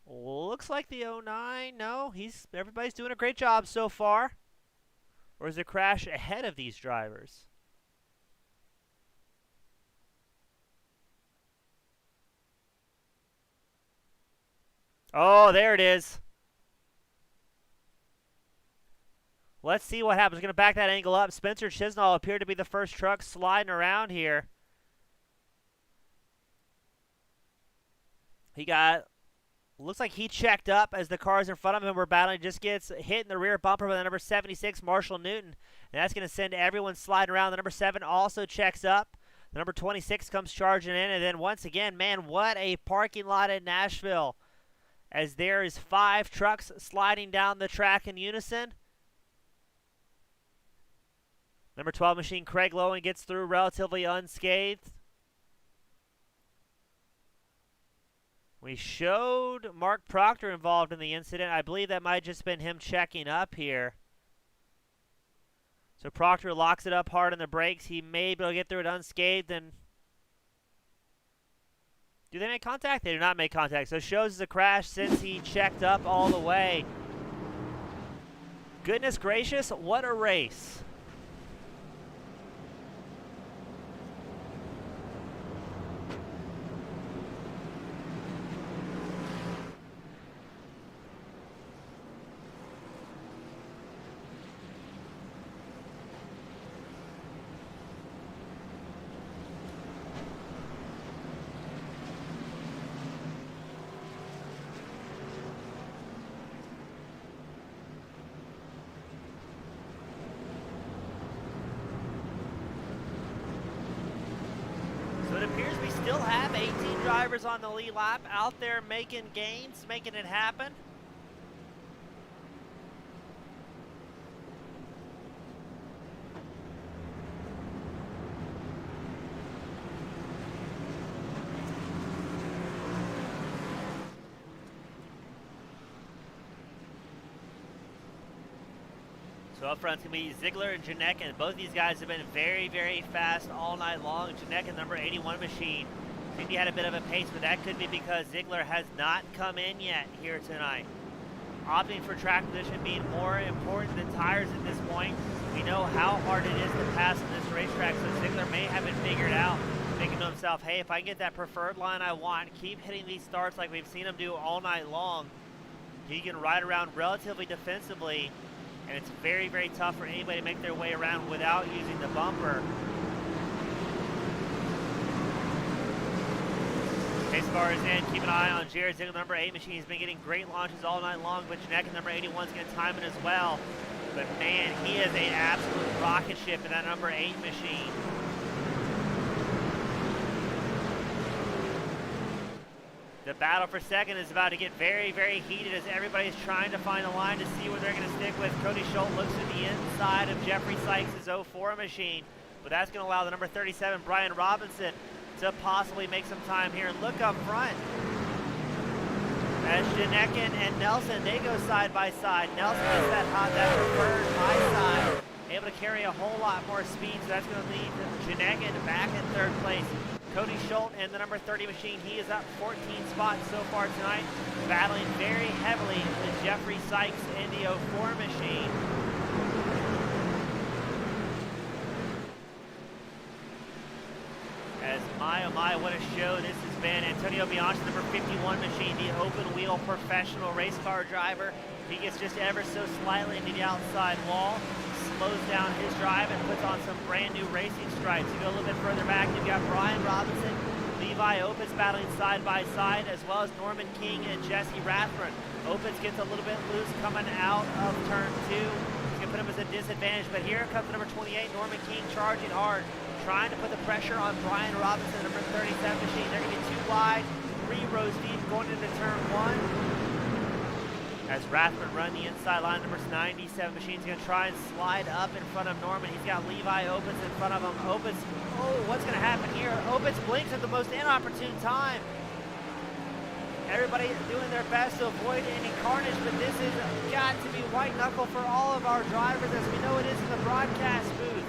Looks like the 09. No, everybody's doing a great job so far. Or is the crash ahead of these drivers? Oh, there it is. Let's see what happens. We're going to back that angle up. Spencer Chisnall appeared to be the first truck sliding around here. Looks like he checked up as the cars in front of him were battling. Just gets hit in the rear bumper by the number 76, Marshall Newton. And that's going to send everyone sliding around. The number 7 also checks up. The number 26 comes charging in. And then once again, man, what a parking lot in Nashville. As there is 5 trucks sliding down the track in unison. Number 12 machine, Craig Lowen, gets through relatively unscathed. We showed Mark Proctor involved in the incident. I believe that might have just been him checking up here. So Proctor locks it up hard on the brakes. He may be able to get through it unscathed. And do they make contact? They do not make contact. So it shows the crash since he checked up all the way. Goodness gracious, what a race. It appears we still have 18 drivers on the lead lap out there making gains, making it happen. So up front's going to be Ziegler and Janekin. Both these guys have been very, very fast all night long. Janekin, number 81 machine, seemed he had a bit of a pace, but that could be because Ziegler has not come in yet here tonight. Opting for track position being more important than tires at this point. We know how hard it is to pass on this racetrack, so Ziegler may have it figured out, thinking to himself, hey, if I can get that preferred line I want, keep hitting these starts like we've seen him do all night long, he can ride around relatively defensively. And it's very, very tough for anybody to make their way around without using the bumper. Pace car is in. Keep an eye on Jared Ziegler, number 8 machine. He's been getting great launches all night long, but Janekin, number 81, is going to time it as well. But man, he is an absolute rocket ship in that number 8 machine. The battle for second is about to get very, very heated as everybody's trying to find a line to see where they're going to stick with. Cody Schultz looks to the inside of Jeffrey Sykes' 04 machine. but that's going to allow the number 37, Brian Robinson, to possibly make some time here. Look up front as Janekin and Nelson, they go side by side. Nelson gets that preferred high side, able to carry a whole lot more speed, so that's going to lead Janekin back in third place. Cody Schultz in the number 30 machine, he is up 14 spots so far tonight, battling very heavily with Jeffrey Sykes in the 04 machine. As oh my, what a show this has been. Antonio Bianchi, number 51 machine, the open wheel professional race car driver. He gets just ever so slightly into the outside wall, slows down his drive and puts on some brand new racing stripes. You go a little bit further back, you've got Brian Robinson, Levi Opitz battling side by side, as well as Norman King and Jesse Rathburn. Opitz gets a little bit loose coming out of turn 2. He's going to put him as a disadvantage, but here comes the number 28, Norman King, charging hard, trying to put the pressure on Brian Robinson, number 37 machine. They're going to be too wide, 3 rows deep going into turn 1. As Rathburn run the inside line, number 97 machine's going to try and slide up in front of Norman. He's got Levi Opitz in front of him. Opitz, oh, what's going to happen here? Opitz blinks at the most inopportune time. Everybody doing their best to avoid any carnage, but this has got to be white knuckle for all of our drivers, as we know it is in the broadcast booth.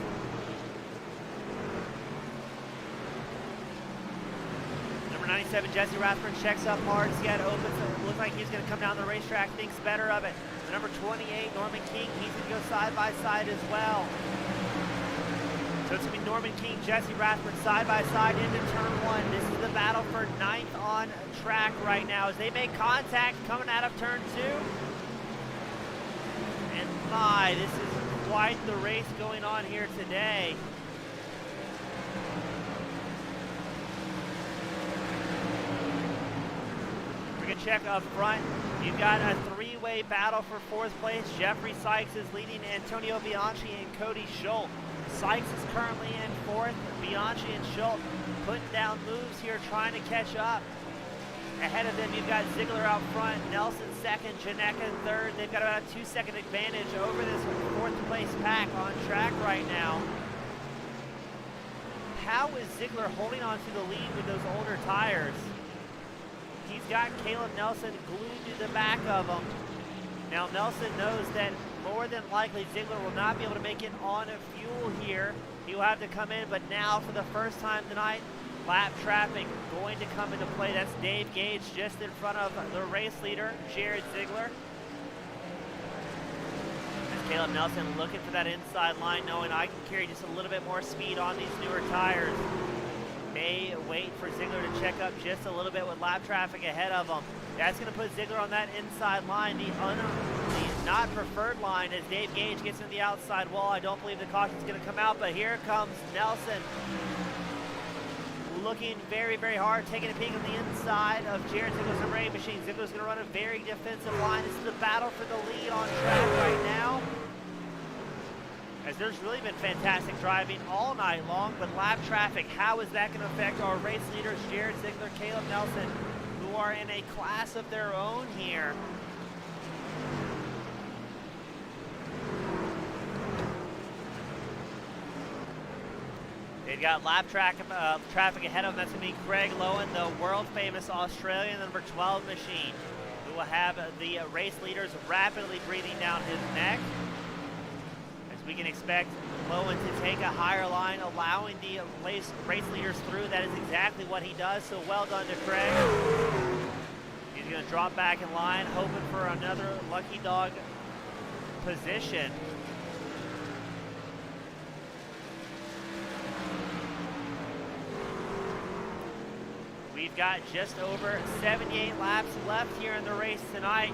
Number 97, Jesse Rathburn checks up hard. He's got Opitz. Looks like he's going to come down the racetrack, thinks better of it. The number 28, Norman King, he's going to go side by side as well. So it's going to be Norman King, Jesse Rathburn side by side into turn 1. This is the battle for 9th on track right now as they make contact coming out of turn 2. And my, this is quite the race going on here today. Check up front. You've got a 3-way battle for 4th place. Jeffrey Sykes is leading Antonio Bianchi and Cody Schultz. Sykes is currently in 4th. Bianchi and Schultz putting down moves here, trying to catch up. Ahead of them, you've got Ziegler out front, Nelson 2nd, Janekin 3rd. They've got about a 2-second advantage over this 4th place pack on track right now. How is Ziegler holding on to the lead with those older tires? He's got Caleb Nelson glued to the back of him. Now Nelson knows that more than likely Ziegler will not be able to make it on fuel here. He will have to come in, but now for the first time tonight, lap traffic going to come into play. That's Dave Gage just in front of the race leader, Jared Ziegler. As Caleb Nelson looking for that inside line, knowing I can carry just a little bit more speed on these newer tires. May wait for Ziegler to check up just a little bit with lap traffic ahead of him. That's going to put Ziegler on that inside line, the not preferred line, as Dave Gage gets into the outside wall. I don't believe the caution's going to come out, but here comes Nelson. Looking very, very hard, taking a peek on the inside of Jared Ziegler's number 8 machine. Ziegler's going to run a very defensive line. This is the battle for the lead on track right now. As there's really been fantastic driving all night long, but lap traffic, how is that going to affect our race leaders, Jared Ziegler, Caleb Nelson, who are in a class of their own here? They've got lap traffic ahead of them. That's going to be Craig Lowen, the world-famous Australian number 12 machine, who will have the race leaders rapidly breathing down his neck. We can expect Lowen to take a higher line, allowing the race leaders through. That is exactly what he does, so well done to Craig. He's going to drop back in line, hoping for another lucky dog position. We've got just over 78 laps left here in the race tonight.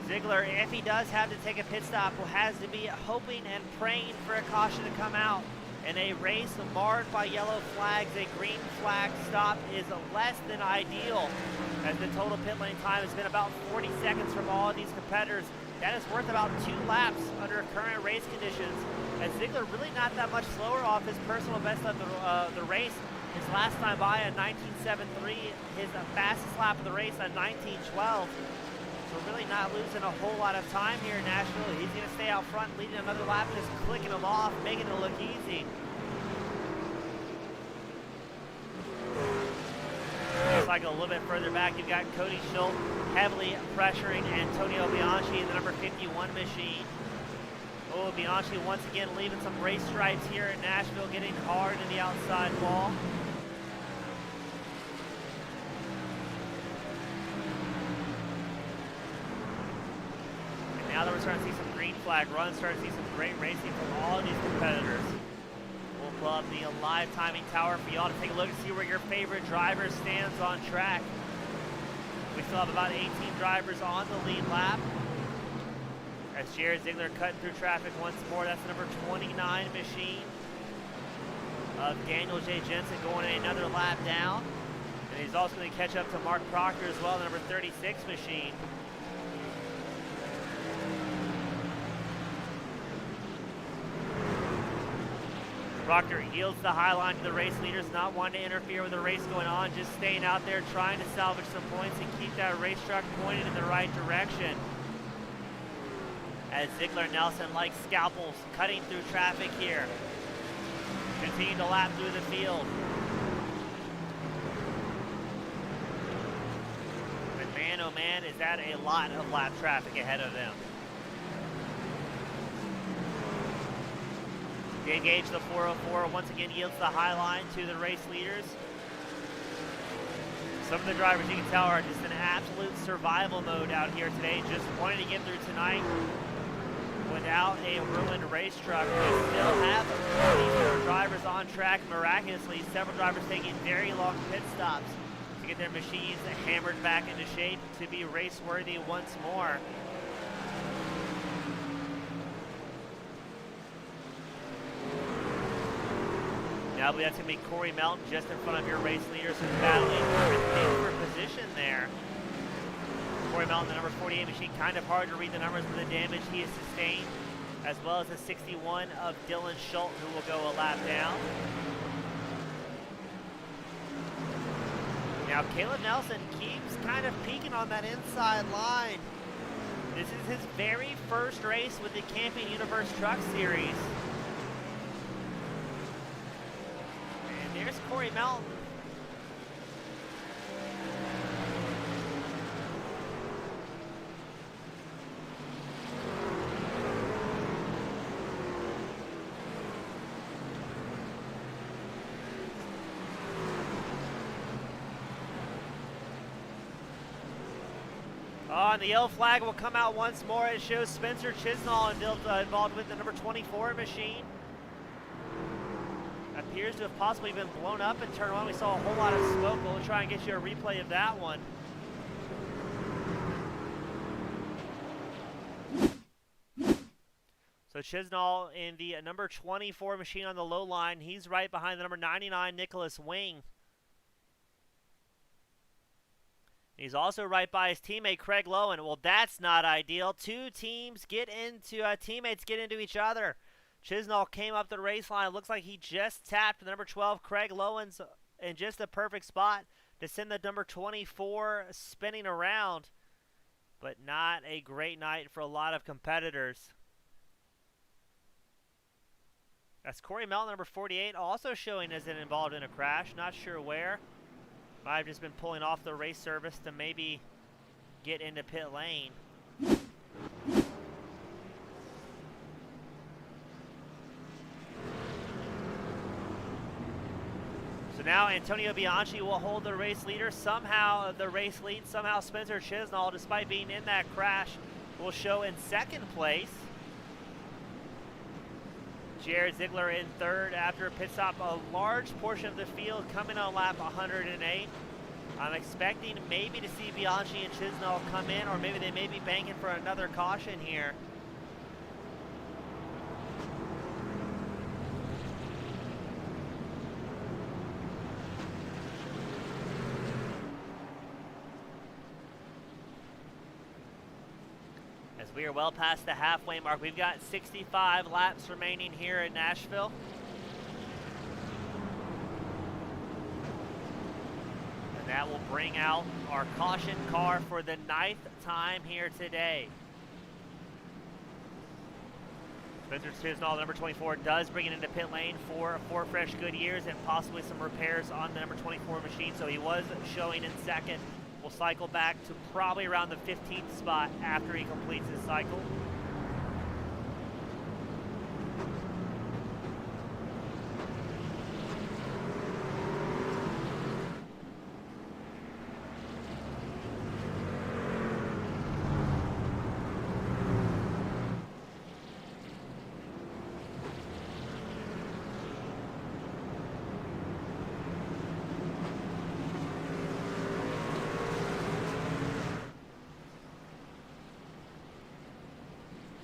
Ziegler, if he does have to take a pit stop, will has to be hoping and praying for a caution to come out. In a race marred by yellow flags, a green flag stop is less than ideal, as the total pit lane time has been about 40 seconds from all of these competitors. That is worth about 2 laps under current race conditions, as Ziegler really not that much slower off his personal best of the race. His last time by a 19.73, his fastest lap of the race a 19.12. So really not losing a whole lot of time here in Nashville. He's going to stay out front, leading another lap, just clicking them off, making it look easy. motorcycle a little bit further back. You've got Cody Schultz heavily pressuring Antonio Bianchi in the number 51 machine. Oh, Bianchi once again leaving some race stripes here in Nashville, getting hard in the outside wall. And now that we're starting to see some green flag runs, starting to see some great racing from all of these competitors. We'll pull up the live timing tower for y'all to take a look and see where your favorite driver stands on track. We still have about 18 drivers on the lead lap. As Jared Ziegler cutting through traffic once more. That's the number 29 machine of Daniel J. Jensen going another lap down. And he's also going to catch up to Mark Proctor as well, the number 36 machine. Proctor yields the high line to the race leaders, not wanting to interfere with the race going on, just staying out there trying to salvage some points and keep that race truck pointed in the right direction. As Ziegler and Nelson, like scalpels, cutting through traffic here. Continue to lap through the field. But man, oh man, is that a lot of lap traffic ahead of them. They engage the 404, once again yields the high line to the race leaders. Some of the drivers, you can tell, are just in absolute survival mode out here today, just wanting to get through tonight without a ruined race truck. We still have 44 drivers on track. Miraculously, several drivers taking very long pit stops to get their machines hammered back into shape to be race worthy once more. Now I believe that's going to be Corey Melton just in front of your race leaders who's battling for position there. Corey Melton, the number 48 machine, kind of hard to read the numbers for the damage he has sustained, as well as the 61 of Dylan Schultz, who will go a lap down. Now Caleb Nelson keeps kind of peeking on that inside line. This is his very first race with the Camping Universe Truck Series. And there's Corey Melton. And the yellow flag will come out once more. It shows Spencer Chisnall involved with the number 24 machine. Appears to have possibly been blown up in turn one. We saw a whole lot of smoke, but we'll try and get you a replay of that one. So Chisnall in the number 24 machine on the low line. He's right behind the number 99 Nicholas Wing. He's also right by his teammate Craig Lowen. Well, that's not ideal. Two teams get into teammates get into each other. Chisnall came up the race line. Looks like he just tapped the number 12 Craig Lowen's in just the perfect spot to send the number 24 spinning around. But not a great night for a lot of competitors. That's Corey Melton, number 48, also showing as involved in a crash. Not sure where. Might have just been pulling off the race service to maybe get into pit lane. So now Antonio Bianchi will hold the race leader. Somehow the race lead, somehow Spencer Chisnall, despite being in that crash, will show in second place. Jared Ziegler in third after a pit stop. A large portion of the field coming on lap 108. I'm expecting maybe to see Bianchi and Chisnall come in, or maybe they may be banking for another caution here. As we are well past the halfway mark, we've got 65 laps remaining here in Nashville. And that will bring out our caution car for the 9th time here today. Spencer Chisnall, number 24, does bring it into pit lane for 4 fresh Goodyears and possibly some repairs on the number 24 machine, so he was showing in second. We'll cycle back to probably around the 15th spot after he completes his cycle.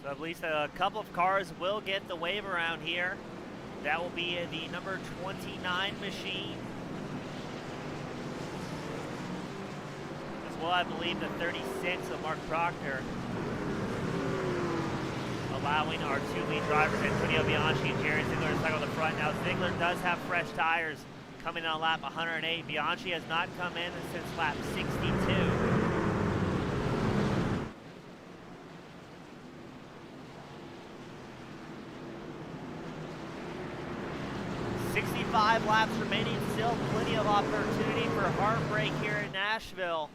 So at least a couple of cars will get the wave around here. That will be the number 29 machine. As well, I believe the 36 of Mark Proctor. Allowing our 2 lead drivers, Antonio Bianchi and Jared Ziegler, to cycle the front. Now Ziegler does have fresh tires coming on lap 108. Bianchi has not come in since lap 62. 65 laps remaining, still plenty of opportunity for heartbreak here in Nashville.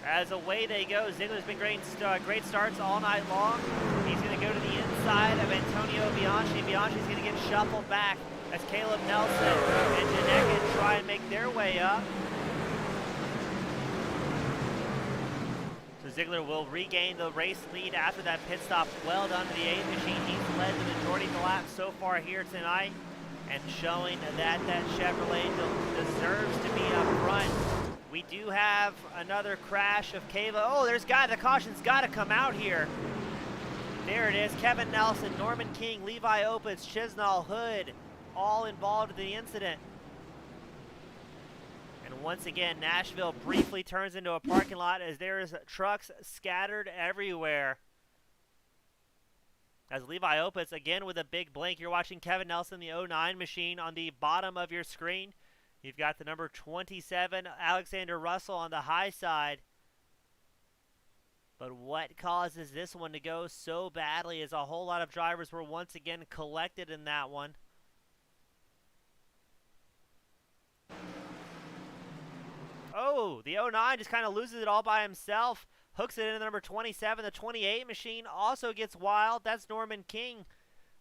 As away they go, Ziegler's been great starts all night long. He's going to go to the inside of Antonio Bianchi. Bianchi's going to get shuffled back as Caleb Nelson and Janeka try and make their way up. Ziegler will regain the race lead after that pit stop. Well done to the 8 machine. He's led the majority of the laps so far here tonight and showing that Chevrolet deserves to be up front. We do have another crash of Kava. Oh, the caution's got to come out here. There it is. Kevin Nelson, Norman King, Levi Opitz, Chisnall Hood, all involved in the incident. And once again, Nashville briefly turns into a parking lot as there is trucks scattered everywhere. As Levi Opitz, again with a big blink, you're watching Kevin Nelson, the 09 machine, on the bottom of your screen. You've got the number 27, Alexander Russell, on the high side. But what causes this one to go so badly is a whole lot of drivers were once again collected in that one. Oh, the 09 just kind of loses it all by himself. Hooks it into the number 27. The 28 machine also gets wild. That's Norman King.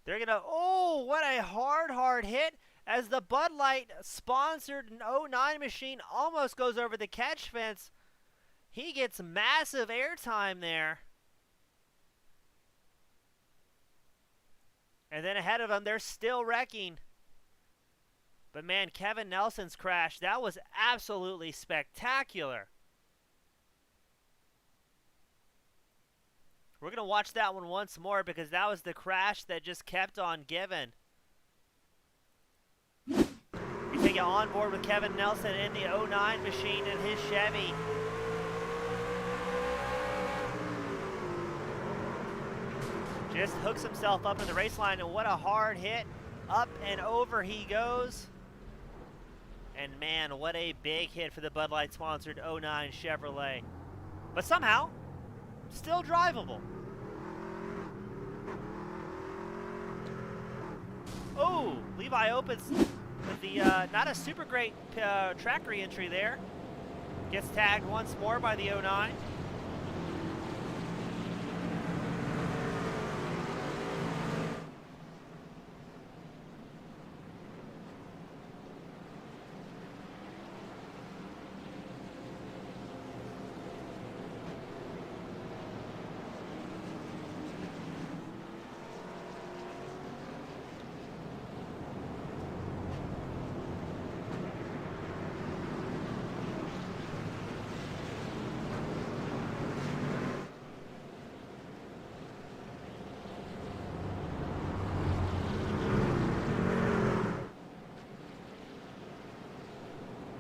They're going to, oh, what a hard hit as the Bud Light sponsored 09 machine almost goes over the catch fence. He gets massive airtime there. And then ahead of him, they're still wrecking. But man, Kevin Nelson's crash, that was absolutely spectacular. We're going to watch that one once more because that was the crash that just kept on giving. We take it on board with Kevin Nelson in the 09 machine in his Chevy. Just hooks himself up in the race line, and what a hard hit. Up and over he goes. And man, what a big hit for the Bud Light sponsored 09 Chevrolet. But somehow, still drivable. Oh, Levi Opitz with the not a super great track re-entry there. Gets tagged once more by the 09.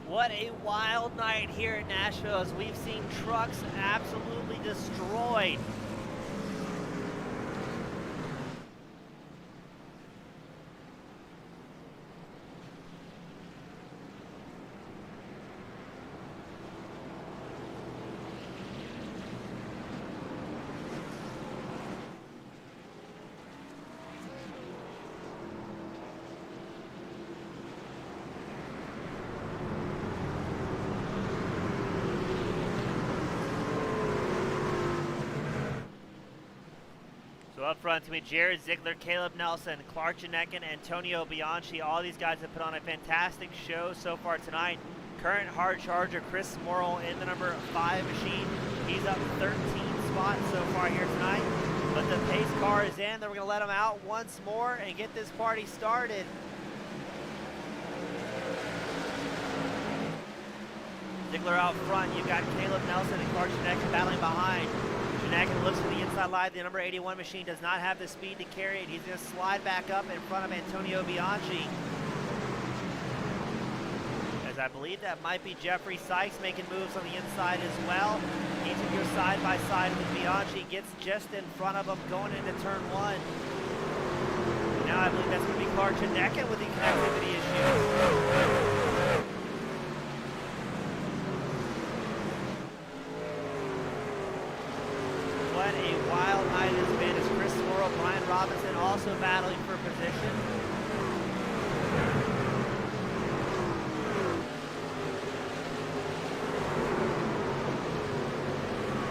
What a wild night here at Nashville as we've seen trucks absolutely destroyed. So up front to me, Jared Ziegler, Caleb Nelson, Clark Janeckin, Antonio Bianchi. All these guys have put on a fantastic show so far tonight. Current hard charger Chris Morrill in the number 5 machine. He's up 13 spots so far here tonight. But the pace car is in. Then we're going to let him out once more and get this party started. Ziegler out front. You've got Caleb Nelson and Clark Janeckin battling behind. Janeckin looks for the inside line. The number 81 machine does not have the speed to carry it. He's going to slide back up in front of Antonio Bianchi. As I believe that might be Jeffrey Sykes making moves on the inside as well. He to go side by side with Bianchi, gets just in front of him going into turn 1. Now I believe that's going to be Clark Janeckin with the connectivity issues. What a wild night it has been as Chris Morrill, Brian Robinson also battling for position.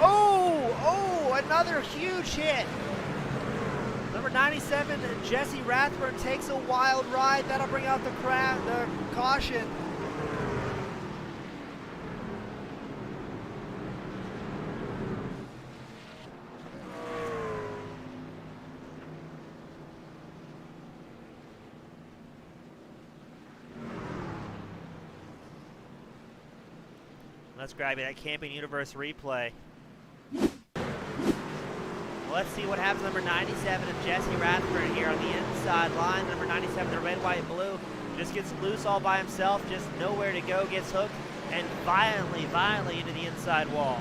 Oh, another huge hit. Number 97, Jesse Rathburn takes a wild ride. That'll bring out the caution. Let's grab you that Camping Universe replay. Let's see what happens. Number 97 of Jesse Rathburn here on the inside line. Number 97, the red, white, blue, just gets loose all by himself, just nowhere to go, gets hooked, and violently into the inside wall.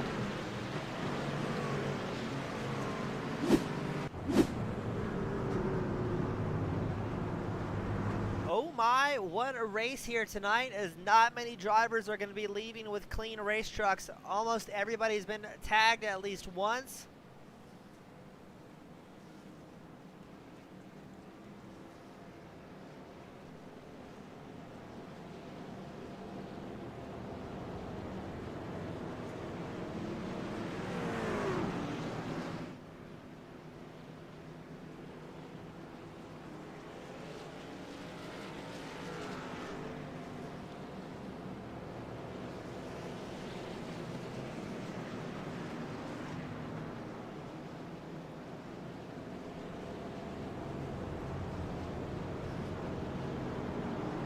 Oh my, what a race here tonight, as not many drivers are going to be leaving with clean race trucks. Almost everybody's been tagged at least once.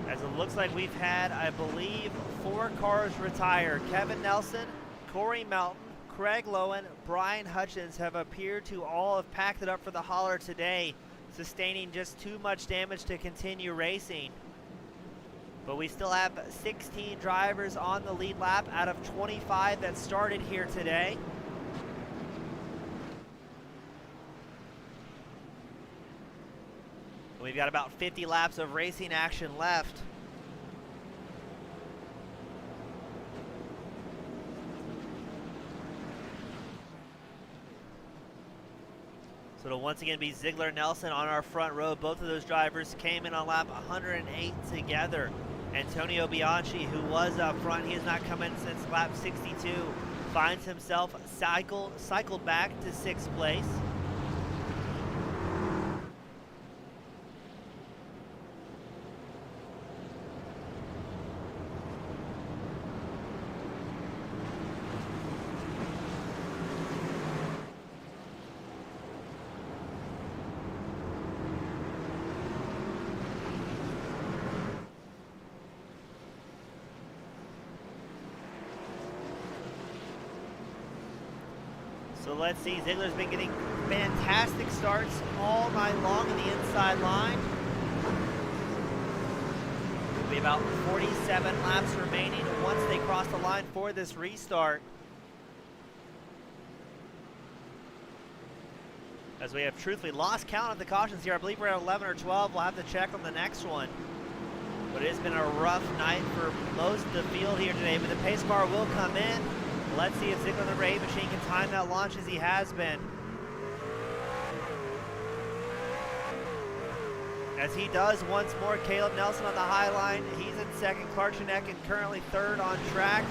As it looks like we've had, I believe, 4 cars retire. Kevin Nelson, Corey Melton, Craig Lowen, Brian Hutchins have appeared to all have packed it up for the hauler today, sustaining just too much damage to continue racing. But we still have 16 drivers on the lead lap out of 25 that started here today. We've got about 50 laps of racing action left. So it'll once again be Ziegler Nelson on our front row. Both of those drivers came in on lap 108 together. Antonio Bianchi, who was up front, he has not come in since lap 62, finds himself cycled back to 6th place. So let's see, Ziegler's been getting fantastic starts all night long on the inside line. There'll be about 47 laps remaining once they cross the line for this restart. As we have truthfully lost count of the cautions here. I believe we're at 11 or 12. We'll have to check on the next one. But it has been a rough night for most of the field here today, but the pace car will come in. Let's see if Ziegler, the 8 machine, can time that launch as he has been. As he does once more, Caleb Nelson on the high line. He's in second. Clark Janeckin currently third on track.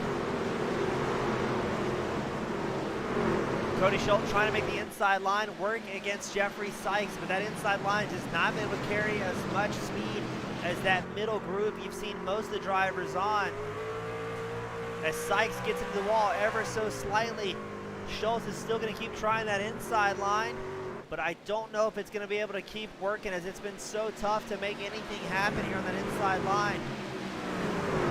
Cody Schultz trying to make the inside line work against Jeffrey Sykes, but that inside line just not been able to carry as much speed as that middle group you've seen most of the drivers on. As Sykes gets into the wall ever so slightly, Schultz is still going to keep trying that inside line, but I don't know if it's going to be able to keep working, as it's been so tough to make anything happen here on that inside line.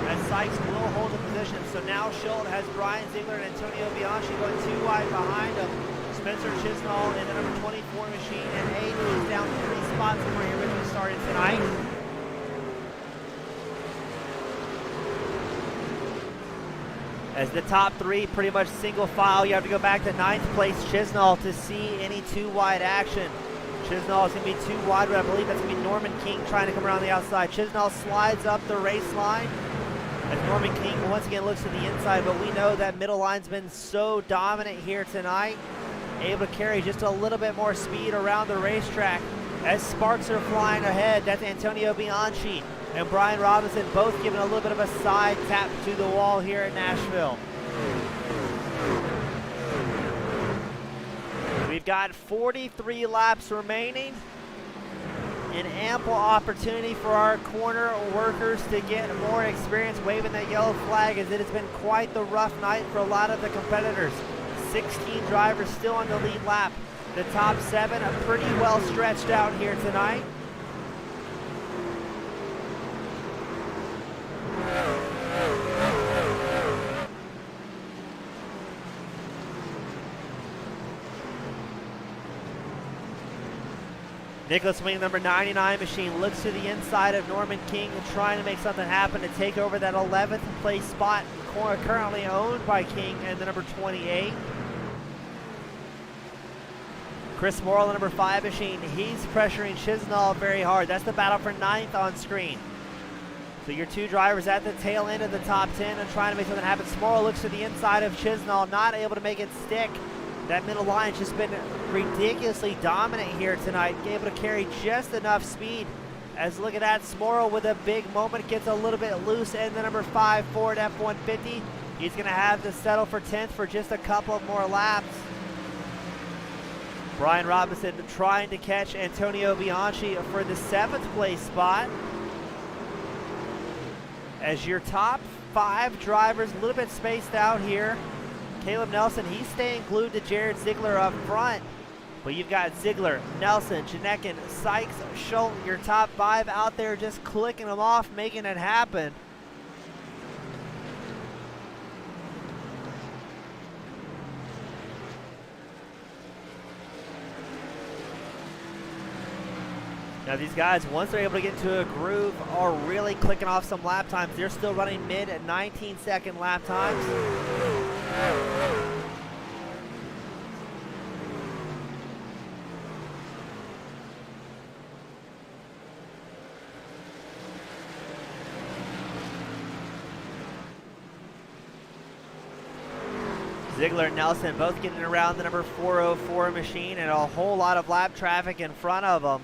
As Sykes will hold the position. So now Schultz has Brian Ziegler and Antonio Bianchi going 2 wide behind him. Spencer Chisnall in the number 24 machine, and Aiden is down 3 spots from where he originally started tonight. As the top 3 pretty much single file, you have to go back to 9th place Chisnall to see any 2 wide action. Chisnall is going to be 2 wide, but I believe that's going to be Norman King trying to come around the outside. Chisnall slides up the race line as Norman King once again looks to the inside, but we know that middle line's been so dominant here tonight, able to carry just a little bit more speed around the racetrack. As sparks are flying ahead, that's Antonio Bianchi and Brian Robinson both giving a little bit of a side tap to the wall here in Nashville. We've got 43 laps remaining. An ample opportunity for our corner workers to get more experience waving that yellow flag, as it has been quite the rough night for a lot of the competitors. 16 drivers still on the lead lap. The top 7 are pretty well stretched out here tonight. Nicholas Wing, number 99 machine, looks to the inside of Norman King and trying to make something happen to take over that 11th place spot currently owned by King and the number 28. Chris Morrill, the number 5 machine, he's pressuring Chisnall very hard. That's the battle for 9th on screen. So your 2 drivers at the tail end of the top 10 and trying to make something happen. Morrill looks to the inside of Chisnall, not able to make it stick. That middle line's just been ridiculously dominant here tonight, able to carry just enough speed. As look at that, Smorrell with a big moment, gets a little bit loose, and the number 5 Ford F-150. He's gonna have to settle for 10th for just a couple of more laps. Brian Robinson trying to catch Antonio Bianchi for the 7th place spot. As your top 5 drivers, a little bit spaced out here. Caleb Nelson, he's staying glued to Jared Ziegler up front. But you've got Ziegler, Nelson, Janekin, Sykes, Schultz, your top 5 out there just clicking them off, making it happen. Now these guys, once they're able to get into a groove, are really clicking off some lap times. They're still running mid at 19-second lap times. Ziegler and Nelson both getting around the number 404 machine, and a whole lot of lap traffic in front of them.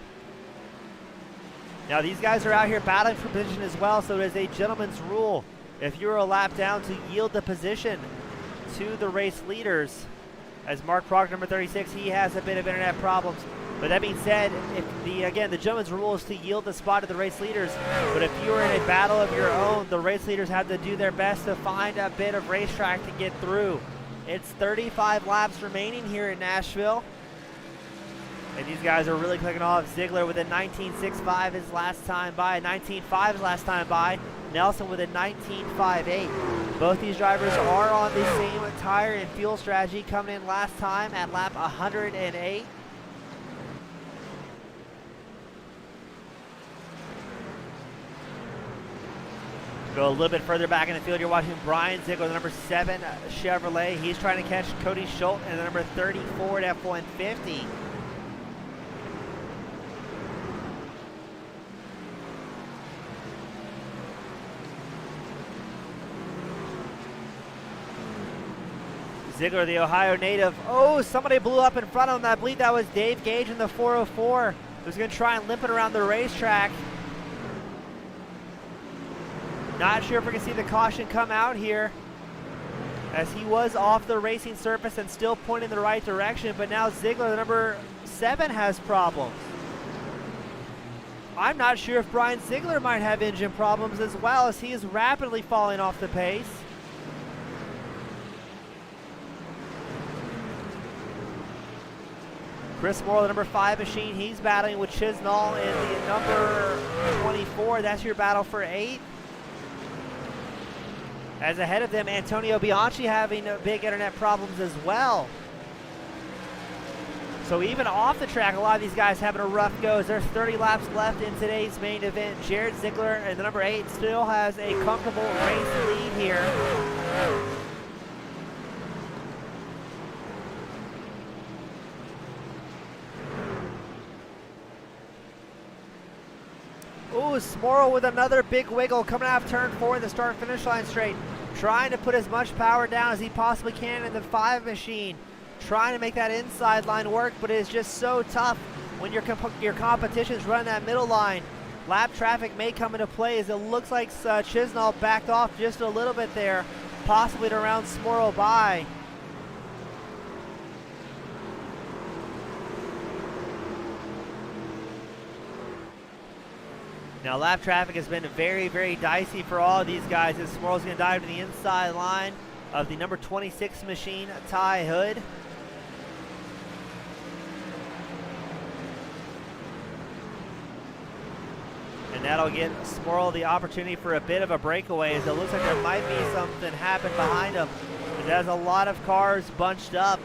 Now these guys are out here battling for position as well, so it is a gentleman's rule. If you're a lap down, to yield the position to the race leaders. As Mark Proctor, number 36, he has a bit of internet problems. But that being said, again, the gentleman's rule is to yield the spot to the race leaders. But if you're in a battle of your own, the race leaders have to do their best to find a bit of racetrack to get through. It's 35 laps remaining here in Nashville. And these guys are really clicking off. Ziegler with a 19.65 his last time by, 19.5 his last time by. Nelson with a 19.58. Both these drivers are on the same tire and fuel strategy, coming in last time at lap 108. Go a little bit further back in the field, you're watching Brian Ziegler, the number 7 Chevrolet. He's trying to catch Cody Schultz and the number 30 Ford F-150. Ziegler, the Ohio native. Oh, somebody blew up in front of him. I believe that was Dave Gage in the 404. Who's going to try and limp it around the racetrack. Not sure if we can see the caution come out here. as he was off the racing surface and still pointing in the right direction, but now Ziegler, the number 7, has problems. I'm not sure if Brian Ziegler might have engine problems as well, as he is rapidly falling off the pace. Chris Morrill, the number 5 machine, he's battling with Chisnall in the number 24. That's your battle for 8. As ahead of them, Antonio Bianchi having big internet problems as well. So even off the track, a lot of these guys having a rough go as there's 30 laps left in today's main event. Jared Ziegler and the number 8 still has a comfortable race lead here. Ooh, Smorrell with another big wiggle coming out of turn 4 in the start-finish line straight. Trying to put as much power down as he possibly can in the 5 machine. Trying to make that inside line work, but it is just so tough when your competition's running that middle line. Lap traffic may come into play as it looks like Chisnall backed off just a little bit there, possibly to round Smorrell by. Now lap traffic has been very, very dicey for all of these guys as Smorrell's going to dive to the inside line of the number 26 machine, Ty Hood. And that'll get Smorrell the opportunity for a bit of a breakaway as it looks like there might be something happen behind him. There's a lot of cars bunched up.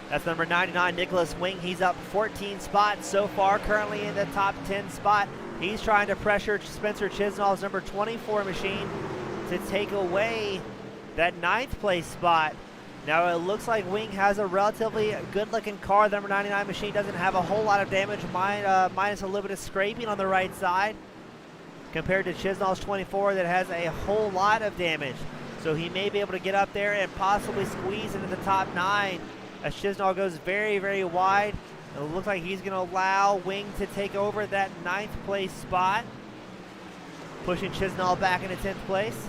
That's number 99, Nicholas Wing. He's up 14 spots so far, currently in the top 10 spot. He's trying to pressure Spencer Chisnall's number 24 machine to take away that 9th place spot. Now it looks like Wing has a relatively good-looking car. The number 99 machine doesn't have a whole lot of damage, minus a little bit of scraping on the right side, compared to Chisnall's 24 that has a whole lot of damage. So he may be able to get up there and possibly squeeze into the top 9. As Chisnall goes very, very wide. It looks like he's going to allow Wing to take over that 9th place spot, pushing Chisnall back into 10th place.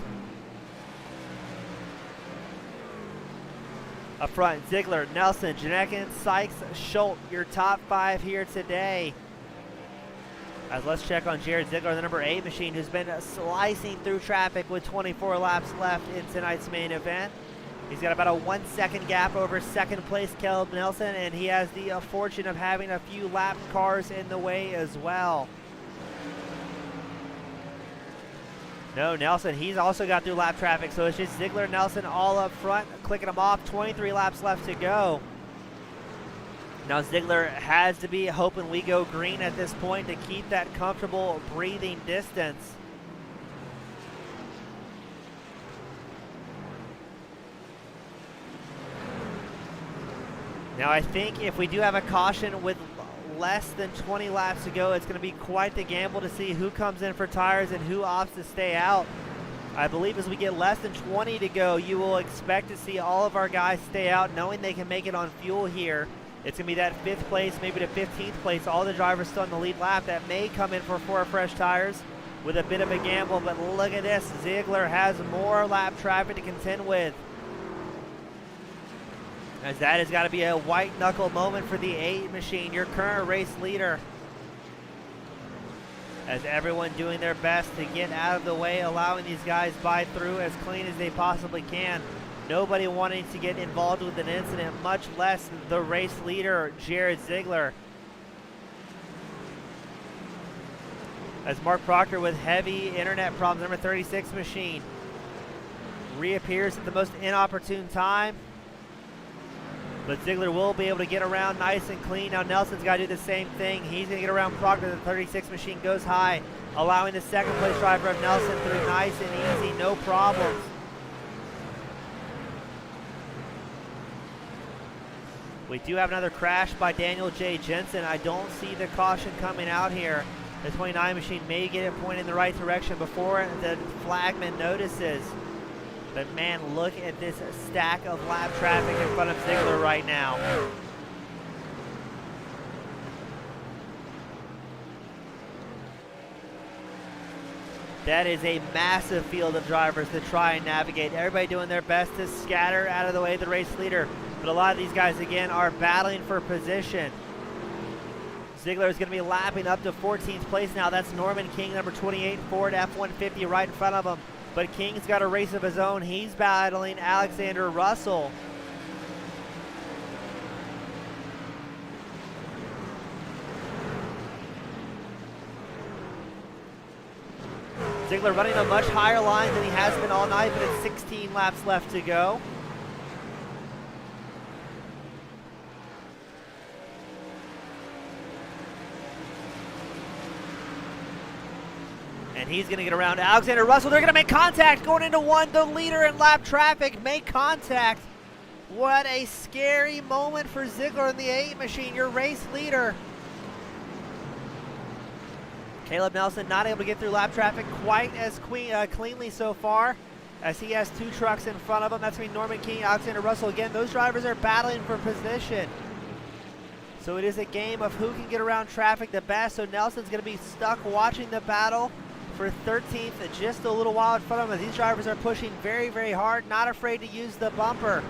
Up front, Ziegler, Nelson, Janekin, Sykes, Schultz, your top 5 here today. As let's check on Jared Ziegler, the number 8 machine, who's been slicing through traffic with 24 laps left in tonight's main event. He's got about a 1 second gap over 2nd place Caleb Nelson, and he has the fortune of having a few lap cars in the way as well. No, Nelson, he's also got through lap traffic, so it's just Ziegler, Nelson all up front, clicking them off. 23 laps left to go. Now Ziegler has to be hoping we go green at this point to keep that comfortable breathing distance. Now I think if we do have a caution with less than 20 laps to go, it's going to be quite the gamble to see who comes in for tires and who opts to stay out. I believe as we get less than 20 to go, you will expect to see all of our guys stay out, knowing they can make it on fuel here. It's going to be that 5th place, maybe the 15th place, all the drivers still on the lead lap that may come in for 4 fresh tires with a bit of a gamble. But look at this, Ziegler has more lap traffic to contend with, as that has got to be a white knuckle moment for the 8 machine, your current race leader. As everyone doing their best to get out of the way, allowing these guys by through as clean as they possibly can. Nobody wanting to get involved with an incident, much less the race leader, Jared Ziegler. As Mark Proctor with heavy internet problems, number 36 machine, reappears at the most inopportune time. But Ziegler will be able to get around nice and clean. Now Nelson's got to do the same thing. He's going to get around Proctor. The 36 machine goes high, allowing the 2nd place driver of Nelson through nice and easy, no problems. We do have another crash by Daniel J. Jensen. I don't see the caution coming out here. The 29 machine may get it pointed in the right direction before the flagman notices. But man, look at this stack of lap traffic in front of Ziegler right now. That is a massive field of drivers to try and navigate. Everybody doing their best to scatter out of the way of the race leader. But a lot of these guys, again, are battling for position. Ziegler is going to be lapping up to 14th place now. That's Norman King, number 28, Ford F-150 right in front of him. But King's got a race of his own. He's battling Alexander Russell. Ziegler running a much higher line than he has been all night, but it's 16 laps left to go. And he's going to get around Alexander Russell. They're going to make contact going into one. The leader in lap traffic make contact. What a scary moment for Ziegler in the 8 machine, your race leader. Caleb Nelson not able to get through lap traffic quite as cleanly so far, as he has 2 trucks in front of him. That's going to be Norman King, Alexander Russell. Again, those drivers are battling for position. So it is a game of who can get around traffic the best. So Nelson's going to be stuck watching the battle for 13th, just a little while in front of him. These drivers are pushing very, very hard, not afraid to use the bumper.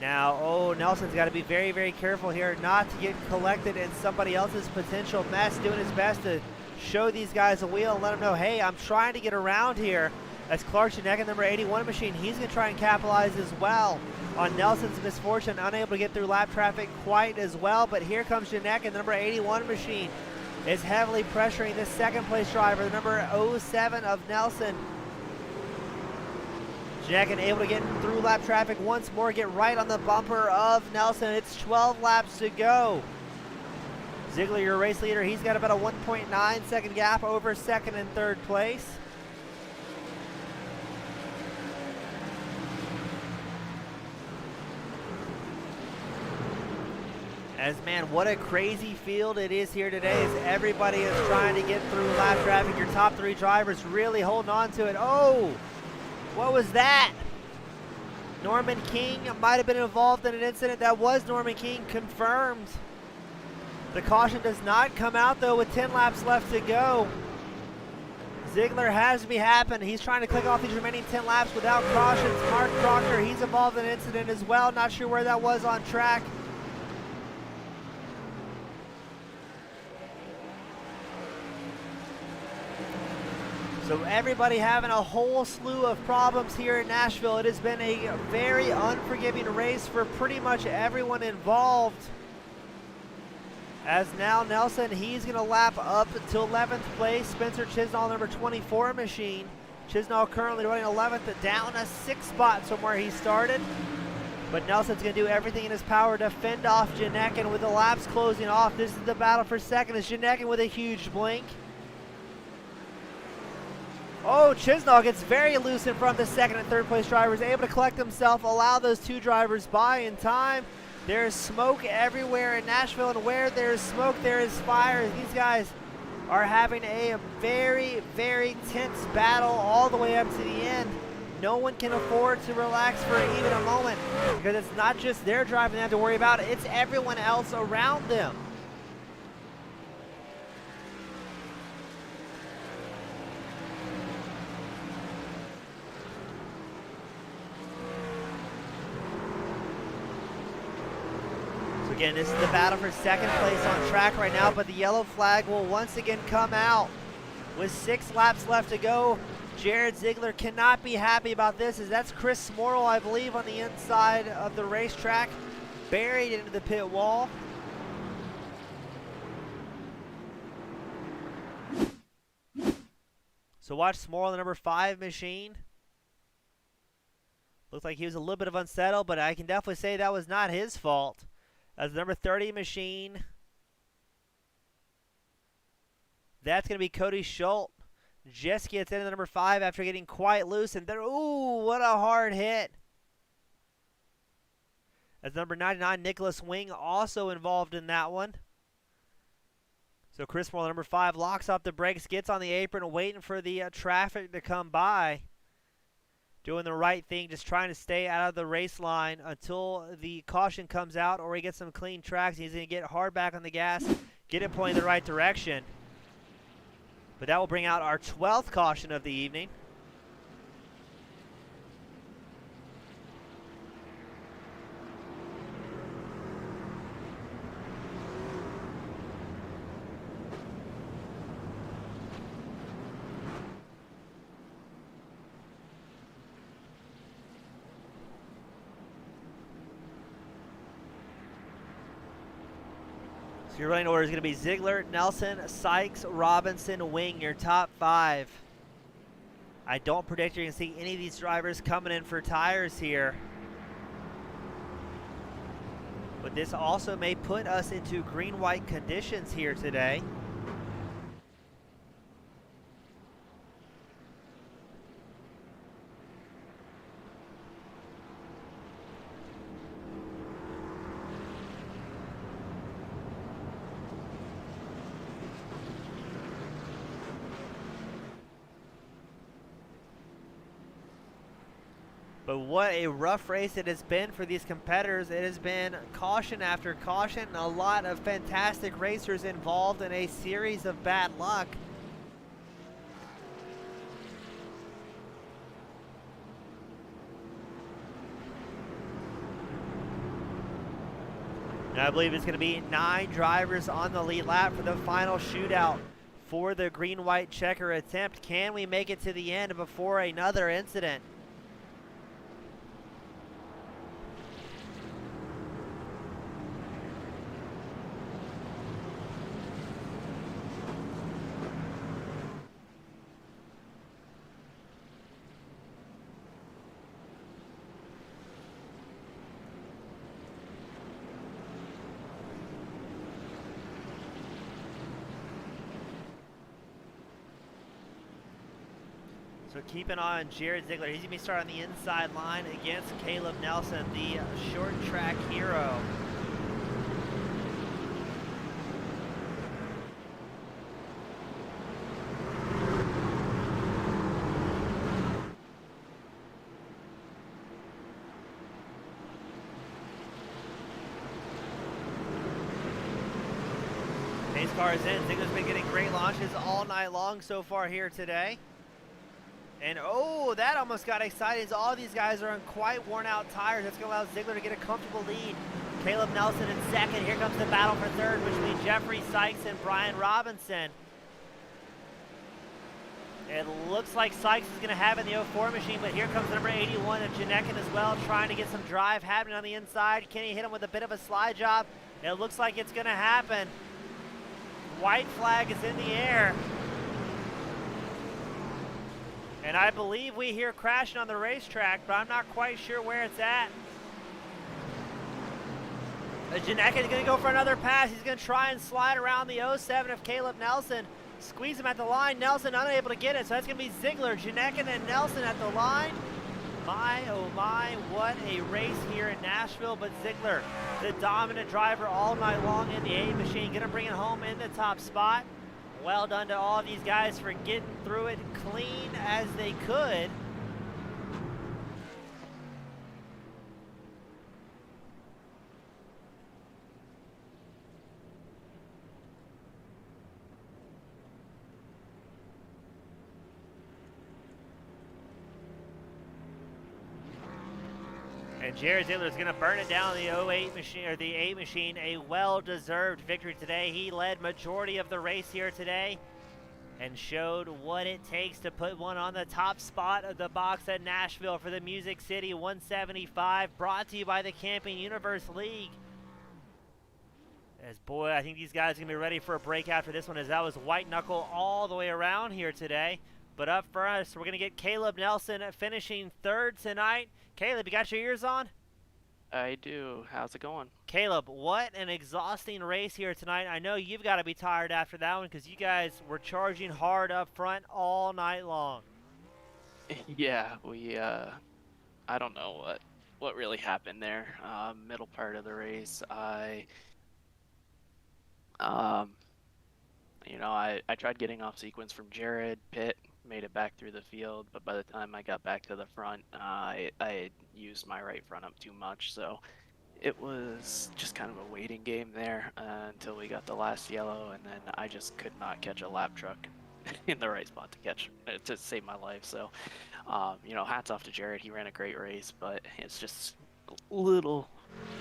Now, Nelson's got to be very, very careful here not to get collected in somebody else's potential mess, doing his best to show these guys a wheel and let them know, hey, I'm trying to get around here. That's Clark Janek, number 81 machine. He's going to try and capitalize as well on Nelson's misfortune, unable to get through lap traffic quite as well. But here comes Janek, and the number 81 machine is heavily pressuring this second place driver, the number 07 of Nelson. Janek able to get through lap traffic once more, get right on the bumper of Nelson. It's 12 laps to go. Ziegler, your race leader, he's got about a 1.9 second gap over second and third place. As man, what a crazy field it is here today, as everybody is trying to get through lap traffic. Your top 3 drivers really holding on to it. Oh, what was that? Norman King might have been involved in an incident. That was Norman King, confirmed. The caution does not come out though with 10 laps left to go. Ziegler has to be happening. He's trying to click off these remaining 10 laps without cautions. Mark Proctor, he's involved in an incident as well. Not sure where that was on track. So everybody having a whole slew of problems here in Nashville. It has been a very unforgiving race for pretty much everyone involved. As now Nelson, he's going to lap up to 11th place. Spencer Chisnall, number 24 machine. Chisnall currently running 11th, down a 6 spot from where he started. But Nelson's going to do everything in his power to fend off Janek, and with the laps closing off, this is the battle for second. Is Janek with a huge blink. Oh, Chisnall gets very loose in front of the second and third place drivers, able to collect himself, allow those 2 drivers by in time. There's smoke everywhere in Nashville, and where there's smoke, there is fire. These guys are having a very, very tense battle all the way up to the end. No one can afford to relax for even a moment, because it's not just their driving they have to worry about, it's everyone else around them. Again, this is the battle for second place on track right now, but the yellow flag will once again come out. With 6 laps left to go, Jared Ziegler cannot be happy about this, as that's Chris Smorrell, I believe, on the inside of the racetrack, buried into the pit wall. So watch Smorrell, the number 5 machine. Looks like he was a little bit of unsettled, but I can definitely say that was not his fault. As the number 30 machine, that's going to be Cody Schultz. Just gets into the number 5 after getting quite loose, and then, ooh, what a hard hit. As number 99, Nicholas Wing, also involved in that one. So Chris Moore, number 5, locks off the brakes, gets on the apron, waiting for the traffic to come by. Doing the right thing, just trying to stay out of the race line until the caution comes out or he gets some clean tracks. He's going to get hard back on the gas, get it pointing the right direction. But that will bring out our 12th caution of the evening. So your running order is going to be Ziegler, Nelson, Sykes, Robinson, Wing, your top 5. I don't predict you're going to see any of these drivers coming in for tires here. But this also may put us into green-white conditions here today. But what a rough race it has been for these competitors. It has been caution after caution, and a lot of fantastic racers involved in a series of bad luck. And I believe it's going to be 9 drivers on the lead lap for the final shootout for the green-white checker attempt. Can we make it to the end before another incident? So keep an eye on Jared Ziegler. He's going to be starting on the inside line against Caleb Nelson, the short track hero. Pace car is in. Ziegler's been getting great launches all night long so far here today. And oh, that almost got exciting as all these guys are on quite worn out tires. That's going to allow Ziegler to get a comfortable lead. Caleb Nelson in second. Here comes the battle for third between Jeffrey Sykes and Brian Robinson. It looks like Sykes is going to have it in the 04 machine, but here comes number 81 of Janekin as well, trying to get some drive happening on the inside. Can he hit him with a bit of a slide job? It looks like it's going to happen. White flag is in the air. And I believe we hear crashing on the racetrack, but I'm not quite sure where it's at. Janekin is going to go for another pass. He's going to try and slide around the 07 of Caleb Nelson. Squeeze him at the line. Nelson unable to get it, so that's going to be Ziegler, Janekin, and Nelson at the line. My, oh my, what a race here in Nashville. But Ziegler, the dominant driver all night long in the A machine, going to bring it home in the top spot. Well done to all of these guys for getting through it clean as they could. And Jared Ziegler is going to burn it down the 08 machine, or the 8 machine. A well-deserved victory today. He led majority of the race here today and showed what it takes to put one on the top spot of the box at Nashville for the Music City 175, brought to you by the Camping Universe League. As boy, I think these guys are going to be ready for a break after this one, as that was white knuckle all the way around here today. But up first, we're going to get Caleb Nelson finishing third tonight. Caleb, you got your ears on? I do. How's it going? Caleb, what an exhausting race here tonight. I know you've got to be tired after that one because you guys were charging hard up front all night long. Yeah, I don't know what really happened there. Middle part of the race, I tried getting off sequence from Jared, pit, made it back through the field, but by the time I got back to the front, I had used my right front up too much, so it was just kind of a waiting game there until we got the last yellow, and then I just could not catch a lap truck. in the right spot to catch to save my life. So, hats off to Jared. He ran a great race, but it's just a little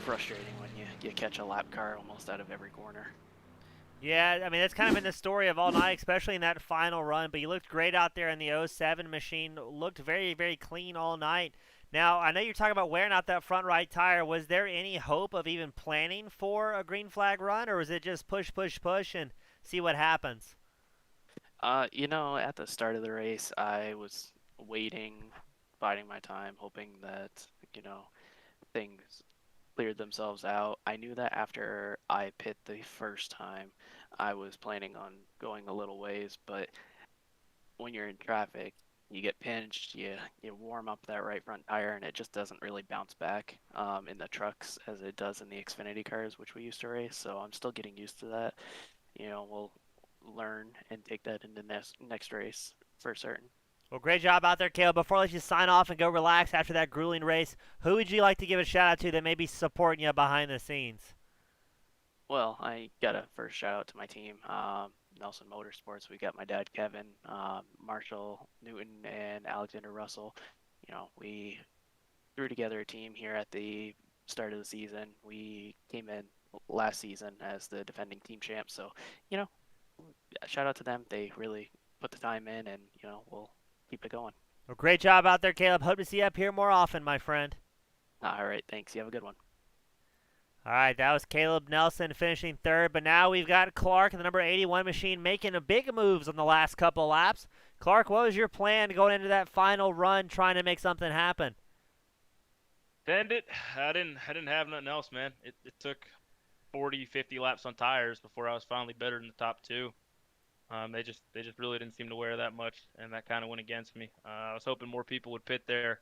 frustrating when you catch a lap car almost out of every corner. Yeah, I mean that's kind of been the story of all night, especially in that final run. But you looked great out there in the '07 machine. Looked very, very clean all night. Now I know you're talking about wearing out that front right tire. Was there any hope of even planning for a green flag run, or was it just push, push, push and see what happens? At the start of the race, I was waiting, biding my time, hoping that, you know, things cleared themselves out. I knew that after I pit the first time, I was planning on going a little ways, but when you're in traffic, you get pinched, you warm up that right front tire, and it just doesn't really bounce back in the trucks as it does in the Xfinity cars, which we used to race. So I'm still getting used to that. We'll learn and take that into next race for certain. Well, great job out there, Caleb. Before I let you sign off and go relax after that grueling race, who would you like to give a shout out to that may be supporting you behind the scenes? Well, I got a first shout out to my team, Nelson Motorsports. We got my dad, Kevin, Marshall Newton, and Alexander Russell. We threw together a team here at the start of the season. We came in last season as the defending team champs. So, you know, shout out to them. They really put the time in, and, we'll keep it going. Well, great job out there, Caleb. Hope to see you up here more often, my friend. All right. Thanks. You have a good one. All right, that was Caleb Nelson finishing third, but now we've got Clark in the number 81 machine making a big moves on the last couple laps. Clark, what was your plan going into that final run, trying to make something happen? Send it. I didn't have nothing else, man. It took 40, 50 laps on tires before I was finally better than the top two. They just really didn't seem to wear that much, and that kind of went against me. I was hoping more people would pit there.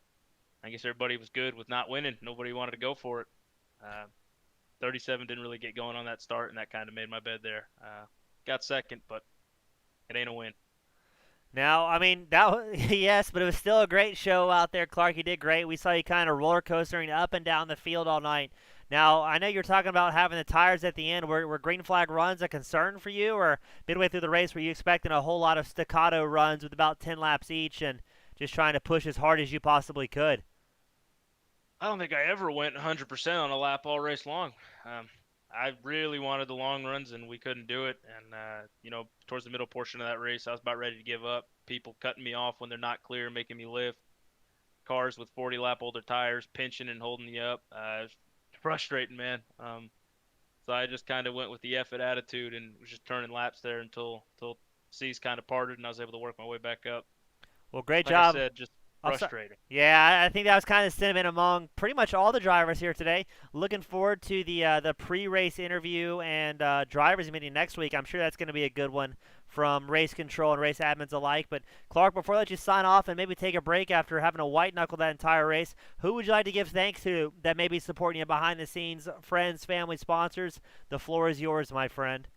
I guess everybody was good with not winning. Nobody wanted to go for it. Uh, 37 didn't really get going on that start, and that kind of made my bed there. Got second, but it ain't a win. Now, I mean, that was, yes, but it was still a great show out there, Clark. You did great. We saw you kind of roller coastering up and down the field all night. Now, I know you're talking about having the tires at the end. Were green flag runs a concern for you, or midway through the race, were you expecting a whole lot of staccato runs with about 10 laps each and just trying to push as hard as you possibly could? I don't think I ever went 100% on a lap all race long. I really wanted the long runs, and we couldn't do it. And towards the middle portion of that race, I was about ready to give up. People cutting me off when they're not clear, making me lift. Cars with 40 lap older tires pinching and holding you up. It's frustrating, man. So I just kind of went with the effort attitude and was just turning laps there until seas kind of parted, and I was able to work my way back up. Well, great Like I job. said, just I'm sorry. frustrating. Yeah, I think that was kind of sentiment among pretty much all the drivers here today. Looking forward to the pre-race interview and drivers meeting next week. I'm sure that's going to be a good one from race control and race admins alike. But Clark, before I let you sign off and maybe take a break after having a white knuckle that entire race, who would you like to give thanks to that may be supporting you behind the scenes? Friends, family, sponsors. The floor is yours, my friend.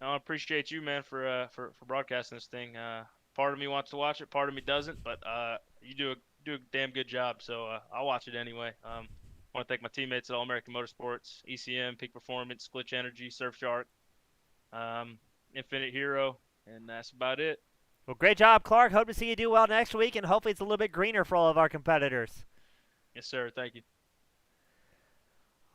I appreciate you, man, for broadcasting this thing. Part of me wants to watch it, part of me doesn't, but you do a damn good job, so I'll watch it anyway. I want to thank my teammates at All American Motorsports, ECM, Peak Performance, Glitch Energy, Surfshark, Infinite Hero, and that's about it. Well, great job, Clark. Hope to see you do well next week, and hopefully it's a little bit greener for all of our competitors. Yes, sir. Thank you.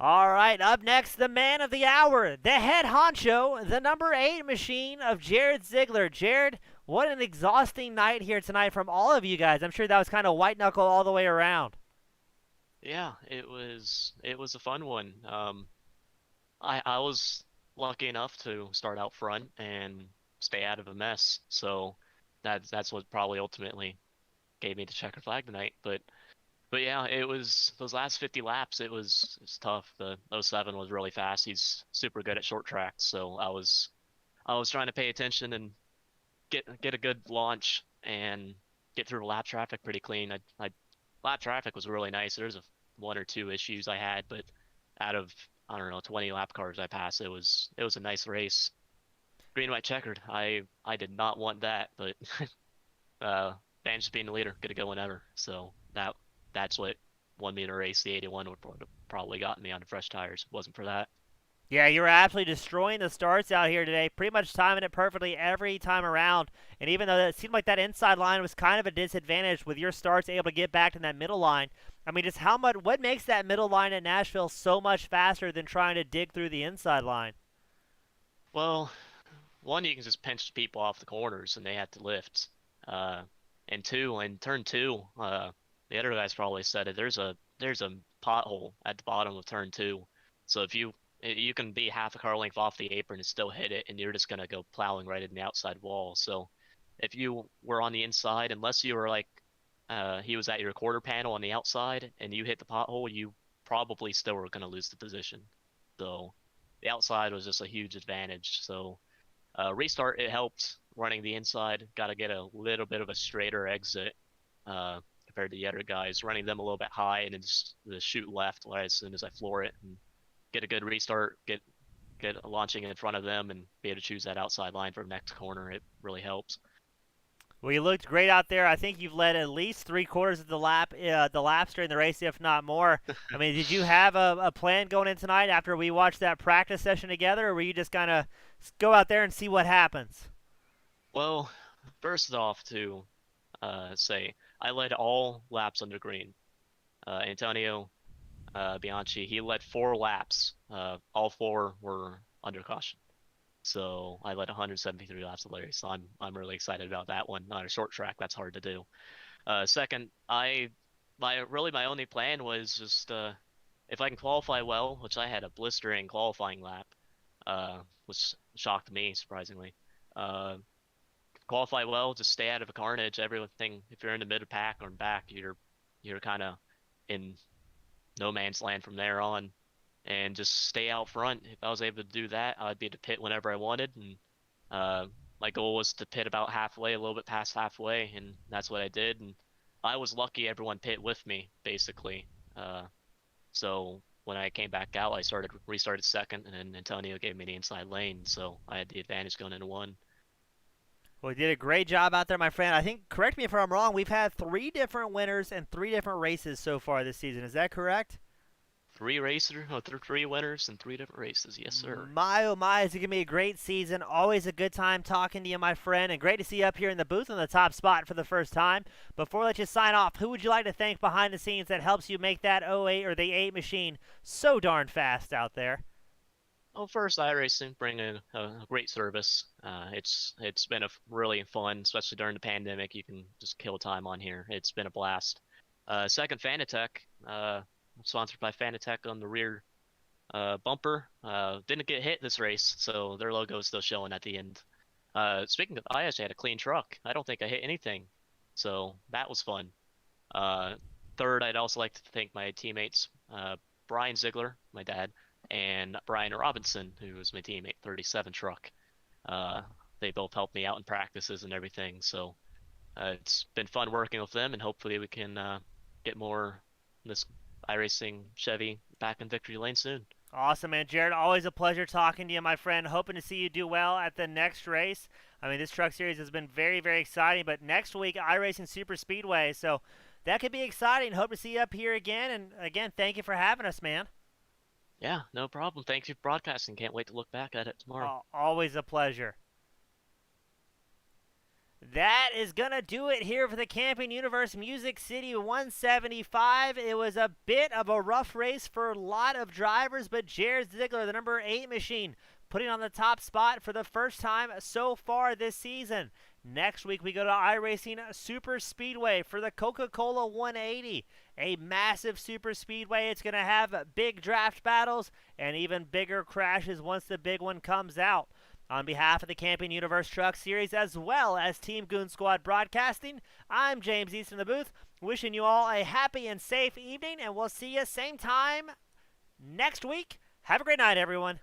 All right, up next, the man of the hour, the head honcho, the number 8 machine of Jared Ziegler. Jared, what an exhausting night here tonight from all of you guys. I'm sure that was kind of white knuckle all the way around. Yeah, it was a fun one. I was lucky enough to start out front and stay out of a mess, so that's what probably ultimately gave me the checkered flag tonight. But yeah, it was those last 50 laps. It's tough. The '07 was really fast. He's super good at short tracks, so I was trying to pay attention and get a good launch and get through lap traffic pretty clean. I lap traffic was really nice. There's one or two issues I had, but out of I don't know 20 lap cars I passed, it was a nice race. Green white checkered. I did not want that, but Van's being the leader, get to go whenever. So that's what won me the race. The 81 would probably gotten me on the fresh tires. If it wasn't for that. Yeah, you were absolutely destroying the starts out here today, pretty much timing it perfectly every time around. And even though it seemed like that inside line was kind of a disadvantage with your starts able to get back to that middle line, I mean, just what makes that middle line at Nashville so much faster than trying to dig through the inside line? Well, one, you can just pinch people off the corners and they have to lift. Uh, and two, in turn two, the other guys probably said it. There's a pothole at the bottom of turn two, so if you can be half a car length off the apron and still hit it, and you're just gonna go plowing right in the outside wall. So if you were on the inside, unless you were like he was at your quarter panel on the outside and you hit the pothole, you probably still were gonna lose the position. So the outside was just a huge advantage. So restart, it helped running the inside. Got to get a little bit of a straighter exit compared to the other guys, running them a little bit high and then just shoot left right as soon as I floor it and get a good restart, get launching in front of them and be able to choose that outside line for the next corner. It really helps. Well, you looked great out there. I think you've led at least 3/4 of the laps during the race, if not more. I mean, did you have a plan going in tonight after we watched that practice session together, or were you just kind of go out there and see what happens? Well, first off, to say I led all laps under green. Antonio Bianchi, he led 4 laps. All 4 were under caution. So I led 173 laps of the race. So I'm really excited about that one. On a short track, that's hard to do. Second, my only plan was just if I can qualify well, which I had a blistering qualifying lap, which shocked me surprisingly. Qualify well, just stay out of a carnage. Everything, if you're in the mid pack or in back, you're kind of in no man's land from there on, and just stay out front. If I was able to do that, I'd be able to pit whenever I wanted, and my goal was to pit about halfway, a little bit past halfway, and that's what I did. And I was lucky everyone pit with me, basically. So when I came back out, I restarted second, and then Antonio gave me the inside lane, so I had the advantage going into one. Well, you did a great job out there, my friend. I think, correct me if I'm wrong, we've had 3 different winners and 3 different races so far this season. Is that correct? 3 winners and 3 different races. Yes, sir. My, oh my, it's going to be a great season. Always a good time talking to you, my friend, and great to see you up here in the booth in the top spot for the first time. Before I let you sign off, who would you like to thank behind the scenes that helps you make that 08 or the 8 machine so darn fast out there? Well, first, iRacing bringing a great service. It's been really fun, especially during the pandemic. You can just kill time on here. It's been a blast. Second, Fanatec. Sponsored by Fanatec on the rear bumper. Didn't get hit this race, so their logo is still showing at the end. Speaking of, I actually had a clean truck. I don't think I hit anything, so that was fun. Third, I'd also like to thank my teammates, Brian Ziegler, my dad, and Brian Robinson, who was my teammate, 37 truck. They both helped me out in practices and everything, so it's been fun working with them, and hopefully we can get more this iRacing Chevy back in victory lane soon. Awesome, man. Jared, always a pleasure talking to you, my friend. Hoping to see you do well at the next race. I mean, this truck series has been very, very exciting, but next week, iRacing Super Speedway, so that could be exciting. Hope to see you up here again, and again, thank you for having us, man. Yeah, no problem. Thank you for broadcasting. Can't wait to look back at it tomorrow. Always a pleasure. That is going to do it here for the Camping Universe Music City 175. It was a bit of a rough race for a lot of drivers, but Jared Ziegler, the number 8 machine, putting on the top spot for the first time so far this season. Next week, we go to iRacing Super Speedway for the Coca-Cola 180, a massive super speedway. It's going to have big draft battles and even bigger crashes once the big one comes out. On behalf of the Camping Universe Truck Series, as well as Team Goon Squad Broadcasting, I'm James East in the booth, wishing you all a happy and safe evening, and we'll see you same time next week. Have a great night, everyone.